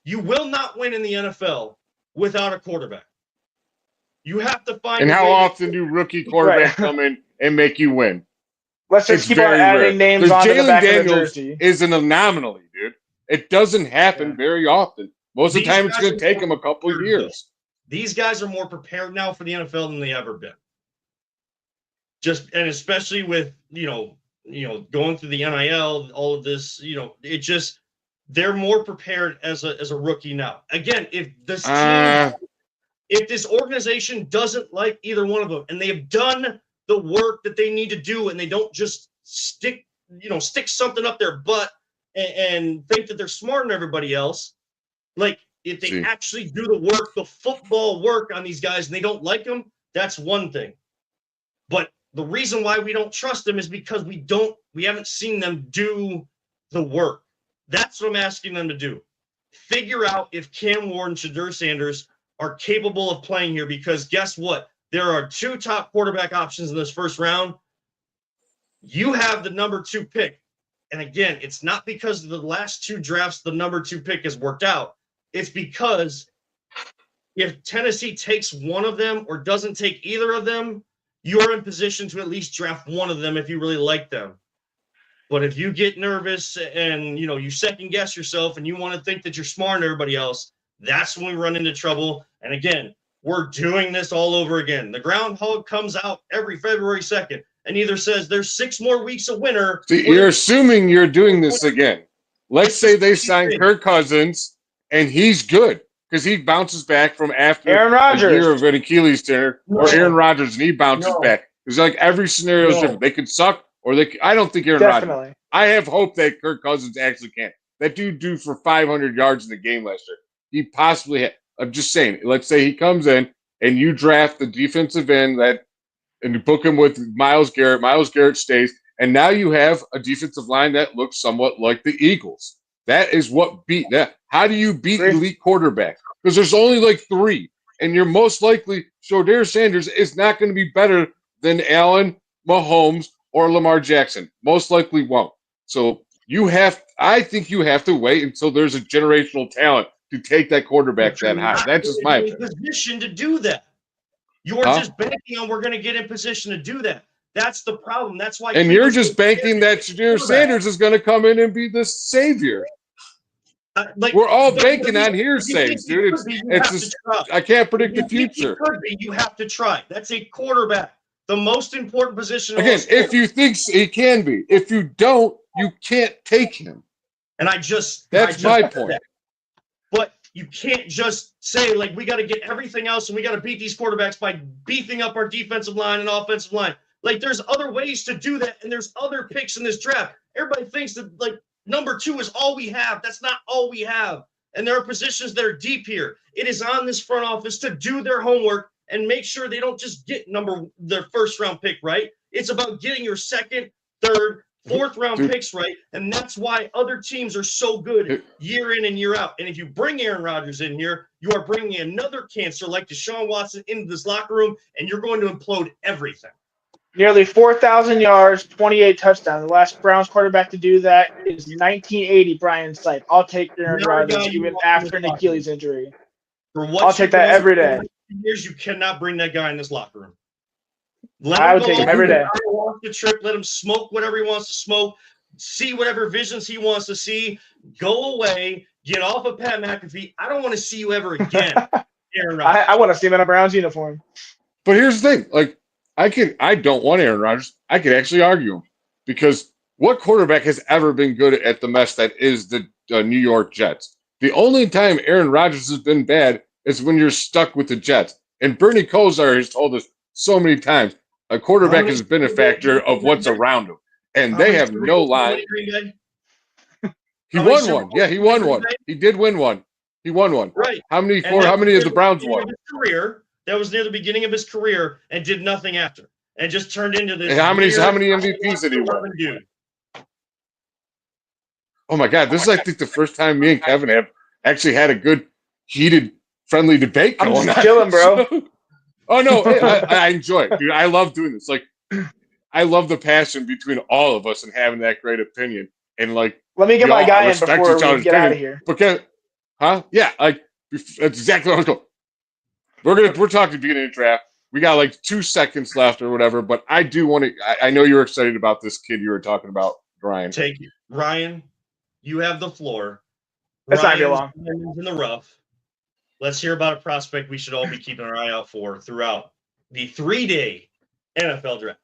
You will not win in the NFL without a quarterback. You have to find. And how often do rookie quarterbacks come in and make you win? Let's just keep on very adding rare. names onto the Jalen back of the Daniels jersey. is an anomaly, dude. It doesn't happen very often. Most of the time, it's going to take him a couple of years. These guys are more prepared now for the NFL than they ever been. And especially with going through the NIL, all of this, they're more prepared as a rookie now. Again, if this team, if this organization doesn't like either one of them, and they have done the work that they need to do, and they don't just stick something up their butt and think that they're smarter than everybody else, like if they actually do the work, the football work on these guys, and they don't like them, that's one thing. But the reason why we don't trust them is because we haven't seen them do the work. That's what I'm asking them to do. Figure out if Cam Ward and Shadur Sanders are capable of playing here, because guess what? There are 2 top quarterback options in this first round. You have the number 2 pick. And again, it's not because of the last 2 drafts the number 2 pick has worked out. It's because if Tennessee takes one of them or doesn't take either of them, you're in position to at least draft one of them if you really like them. But if you get nervous and you second guess yourself and you want to think that you're smarter than everybody else, that's when we run into trouble. And again, we're doing this all over again. The groundhog comes out every February 2nd and either says there's 6 more weeks of winter. See, you're assuming you're doing this again. Let's say they sign Kirk Cousins and he's good because he bounces back from after Aaron Rodgers. a year of an Achilles tear, or Aaron Rodgers and he bounces back. It's like every scenario is different. They could suck or I don't think Aaron Rodgers. I have hope that Kirk Cousins actually can. that dude do for 500 yards in the game last year? He possibly had. I'm just saying, let's say he comes in and you draft the defensive end and you book him with Myles Garrett. Myles Garrett stays, and now you have a defensive line that looks somewhat like the Eagles. That is what beat that. How do you beat elite quarterbacks? Because there's only like 3, and you're most likely Shedeur Sanders is not going to be better than Allen, Mahomes, or Lamar Jackson. Most likely won't. So I think you have to wait until there's a generational talent to take that quarterback that high. That's just my opinion. Position to do that. You are just banking on we're going to get in position to do that. That's the problem. That's why. And you're just banking that Shedeur Sanders is going to come in and be the savior. We're all banking on hearsays, dude. It's just, I can't predict the future. You have to try. That's a quarterback, the most important position. Again, if you think he can be, if you don't, you can't take him. And that's my point. But you can't just say, like, we got to get everything else and we got to beat these quarterbacks by beefing up our defensive line and offensive line. Like, there's other ways to do that, and there's other picks in this draft. Everybody thinks that, like, number 2 is all we have. That's not all we have. And there are positions that are deep here. It is on this front office to do their homework and make sure they don't just get their first-round pick right. It's about getting your second, third, fourth-round picks right, and that's why other teams are so good year in and year out. And if you bring Aaron Rodgers in here, you are bringing another cancer like Deshaun Watson into this locker room, and you're going to implode everything. Nearly 4,000 yards, 28 touchdowns. The last Browns quarterback to do that is 1980, Brian Sipe. I'll take Aaron Rodgers even after an Achilles injury. I'll take that every day. Years, you cannot bring that guy in this locker room. I would take him every day. The trip, let him smoke whatever he wants to smoke, see whatever visions he wants to see, go away, get off of Pat McAfee. I don't want to see you ever again, Aaron Rodgers. I want to see him in a Browns uniform. But here's the thing, like, I don't want Aaron Rodgers. I could actually argue him because what quarterback has ever been good at the mess that is the New York Jets? The only time Aaron Rodgers has been bad is when you're stuck with the Jets. And Bernie Kosar has told us so many times a quarterback is a benefactor of what's around him. And they have no line. He won one. Yeah, he won one. He did win one. He won one. Right. How many has the Browns won? That was near the beginning of his career and did nothing after, and just turned into this. And how many MVPs did he win? Dude. Oh my God! This is, I think, the first time me and Kevin have actually had a good, heated, friendly debate going on. I'm just chilling, bro. Oh no, I enjoy it, dude. I love doing this. Like, I love the passion between all of us and having that great opinion. And like, let me get my guy in before we get out of here. Because, yeah, like that's exactly what I was going. We're talking beginning of draft. We got like 2 seconds left or whatever, but I do want to. I know you're excited about this kid you were talking about, Ryan. Take it, Ryan. You have the floor. That's not real long. In the rough. Let's hear about a prospect we should all be keeping our eye out for throughout the 3-day NFL draft.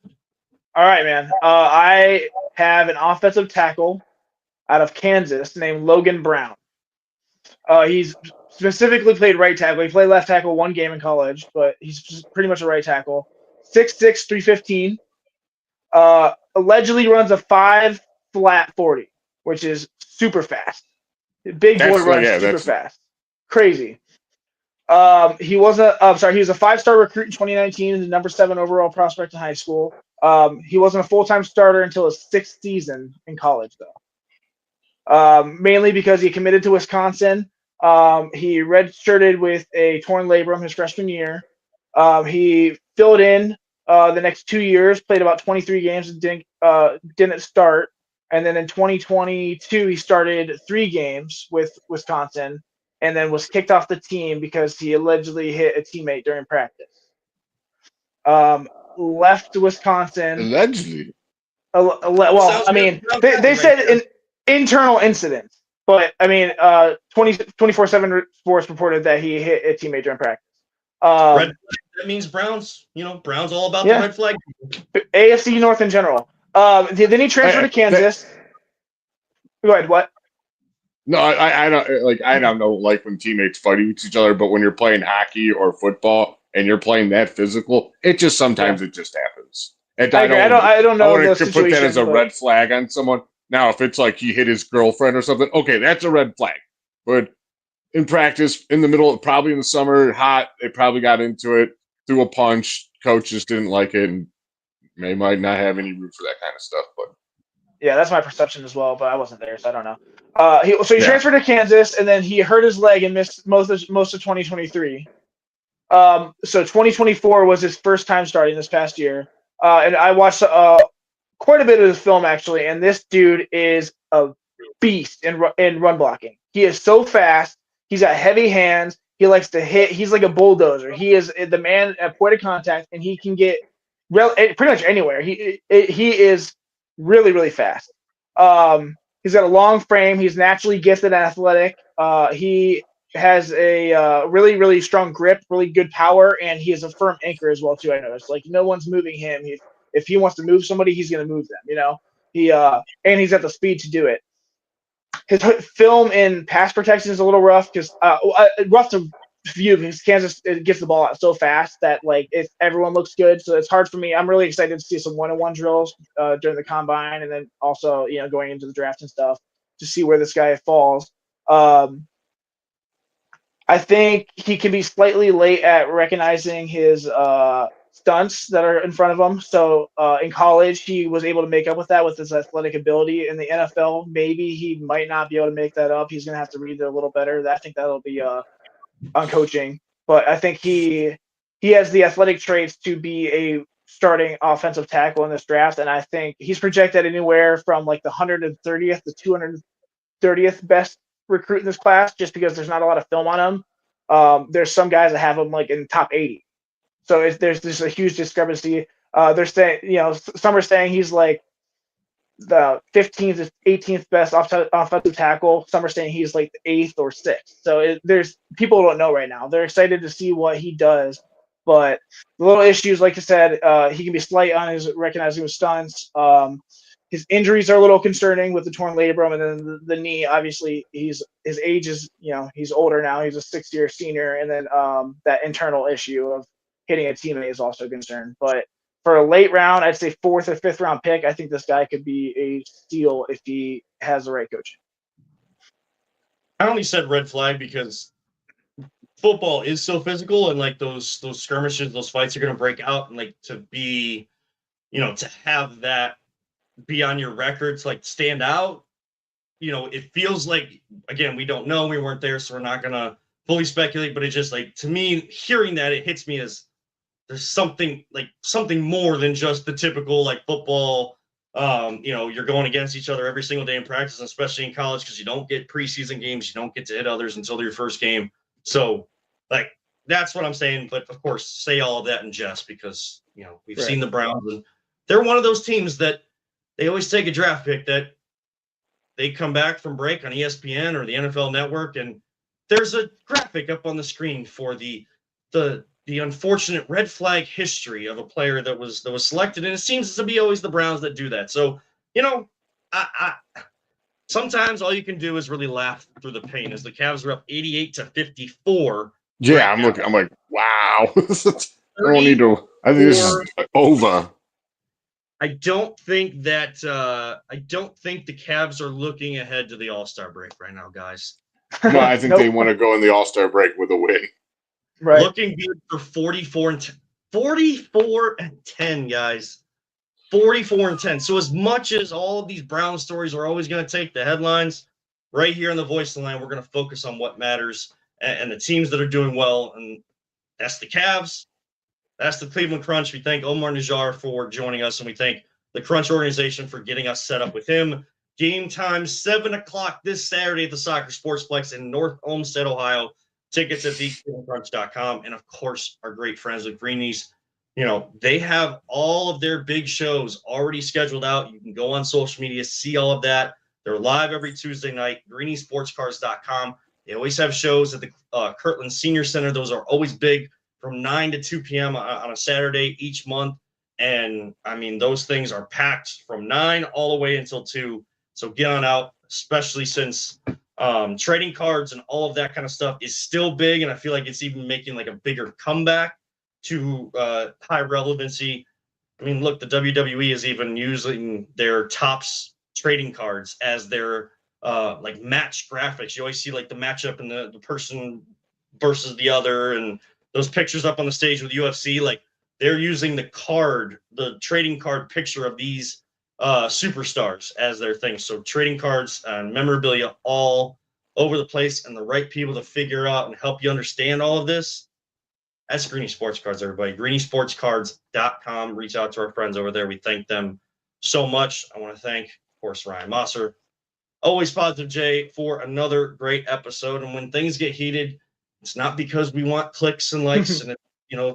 All right, man. I have an offensive tackle out of Kansas named Logan Brown. He's specifically played right tackle. He played left tackle one game in college, but he's pretty much a right tackle. 6'6", 315. Allegedly runs a 5 flat 40, which is super fast. Big boy runs super fast. Crazy. He was a 5-star recruit in 2019, the number 7 overall prospect in high school. He wasn't a full-time starter until his 6th season in college, though. Mainly because he committed to Wisconsin. He redshirted with a torn labrum his freshman year. He filled in the next 2 years, played about 23 games and didn't start. And then in 2022, he started 3 games with Wisconsin and then was kicked off the team because he allegedly hit a teammate during practice. Left Wisconsin. Allegedly? Well, I mean, they said an internal incident. But, I mean, 24/7 Sports reported that he hit a teammate during practice. That means Browns. Browns all about the red flag. AFC North in general. Then he transferred to Kansas. Go ahead, what? No, I don't know, like when teammates fight each other, but when you're playing hockey or football and you're playing that physical, it just sometimes it just happens. And I don't know. I don't know. I want to put that as a red flag on someone. Now, if it's like he hit his girlfriend or something, okay, that's a red flag. But in practice, in the middle, probably in the summer, hot, they probably got into it, threw a punch. Coach just didn't like it, and they might not have any room for that kind of stuff. But Yeah, that's my perception as well, but I wasn't there, so I don't know. He Yeah. transferred to Kansas, and then he hurt his leg and missed most of 2023. So 2024 was his first time starting this past year, and I watched quite a bit of his film actually. And this dude is a beast in run blocking. He is so fast. He's got heavy hands. He likes to hit. He's like a bulldozer. He is the man at point of contact, and he can get pretty much anywhere. He is really, really fast. He's got a long frame. He's naturally gifted and athletic. He has a really, really strong grip, really good power, and he is a firm anchor as well too. I noticed, like, no one's moving him. If he wants to move somebody, he's going to move them. You know, and he's got the speed to do it. His film in pass protection is a little rough because rough to view because Kansas gets the ball out so fast that like everyone looks good, so it's hard for me. I'm really excited to see some one-on-one drills during the combine, and then also going into the draft and stuff to see where this guy falls. I think he can be slightly late at recognizing his stunts that are in front of him. So in college, he was able to make up with that with his athletic ability. In the NFL, maybe he might not be able to make that up. He's going to have to read it a little better. I think that'll be on coaching. But I think he has the athletic traits to be a starting offensive tackle in this draft. And I think he's projected anywhere from like the 130th to 230th best recruit in this class, just because there's not a lot of film on him. There's some guys that have him like in the top 80. So there's just a huge discrepancy. They're saying, some are saying he's like the 15th to 18th best offensive tackle. Some are saying he's like the 8th or 6th. So there's people who don't know right now. They're excited to see what he does. But the little issues, like I said, he can be slight on his recognizing his stunts. His injuries are a little concerning with the torn labrum, and then the knee. Obviously, his age is, he's older now. He's a 6th-year senior, and then that internal issue of hitting a teammate is also a concern. But for a late round, I'd say 4th or 5th round pick, I think this guy could be a steal if he has the right coaching. I only said red flag because football is so physical, and like those skirmishes, those fights are going to break out, and like to be, to have that be on your records, like stand out. It feels like, again, we don't know, we weren't there, so we're not going to fully speculate, but it just, like, to me, hearing that, it hits me as there's something more than just the typical like football. You're going against each other every single day in practice, especially in college, because you don't get preseason games, you don't get to hit others until your first game. So like that's what I'm saying. But of course, say all of that in jest because we've seen the Browns, and they're one of those teams that they always take a draft pick that they come back from break on ESPN or the NFL Network, and there's a graphic up on the screen for the unfortunate red flag history of a player that was selected, and it seems to be always the Browns that do that. So, I sometimes all you can do is really laugh through the pain as the Cavs are up 88-54. Yeah, I'm looking. I'm like, wow. I don't need to. I think this is over. I don't think the Cavs are looking ahead to the All-Star break right now, guys. No, I think they want to go in the All-Star break with a win. Right. Looking good for 44-10, guys. 44-10. So as much as all of these Brown stories are always going to take the headlines, right here in the Voice of the Line, we're going to focus on what matters and the teams that are doing well. And that's the Cavs. That's the Cleveland Crunch. We thank Omar Najjar for joining us, and we thank the Crunch organization for getting us set up with him. Game time, 7 o'clock this Saturday at the Soccer Sportsplex in North Olmsted, Ohio. Tickets at theclevelandcrunch.com. And, of course, our great friends with Greenies. They have all of their big shows already scheduled out. You can go on social media, see all of that. They're live every Tuesday night, greeniesportscars.com. They always have shows at the Kirtland Senior Center. Those are always big from 9 to 2 p.m. on a Saturday each month. And, I mean, those things are packed from 9 all the way until 2. So get on out, especially since trading cards and all of that kind of stuff is still big. And I feel like it's even making like a bigger comeback to high relevancy. I mean, look, the WWE is even using their Topps trading cards as their like match graphics. You always see like the matchup and the person versus the other, and those pictures up on the stage with UFC. Like they're using the trading card picture of these superstars as their thing. So trading cards and memorabilia all over the place, and the right people to figure out and help you understand all of this. That's Greeny Sports Cards, everybody. GreenySportsCards.com. Reach out to our friends over there. We thank them so much. I want to thank, of course, Ryan Mosser, Always Positive Jay, for another great episode. And when things get heated, it's not because we want clicks and likes and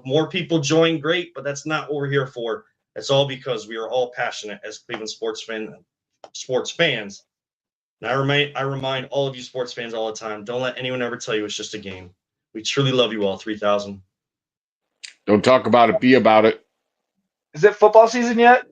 more people join, great, but that's not what we're here for. It's all because we are all passionate as Cleveland sports fans. And I remind all of you sports fans all the time, don't let anyone ever tell you it's just a game. We truly love you all, 3,000. Don't talk about it, be about it. Is it football season yet?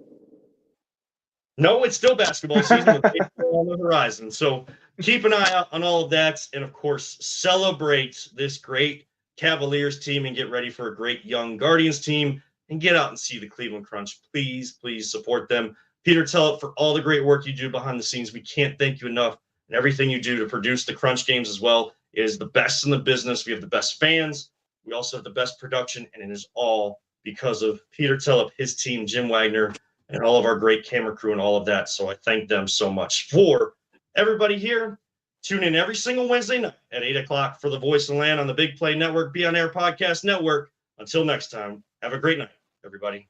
No, it's still basketball season with baseball on the horizon. So keep an eye out on all of that. And, of course, celebrate this great Cavaliers team and get ready for a great young Guardians team and get out and see the Cleveland Crunch. Please, please support them. Peter Tellett, for all the great work you do behind the scenes, we can't thank you enough. And everything you do to produce the Crunch games as well is the best in the business. We have the best fans. We also have the best production, and it is all because of Peter Tellett, his team, Jim Wagner, and all of our great camera crew and all of that. So I thank them so much. For everybody here, tune in every single Wednesday night at 8 o'clock for The Voice of the Land on the Big Play Network, Be On Air Podcast Network. Until next time, have a great night, everybody.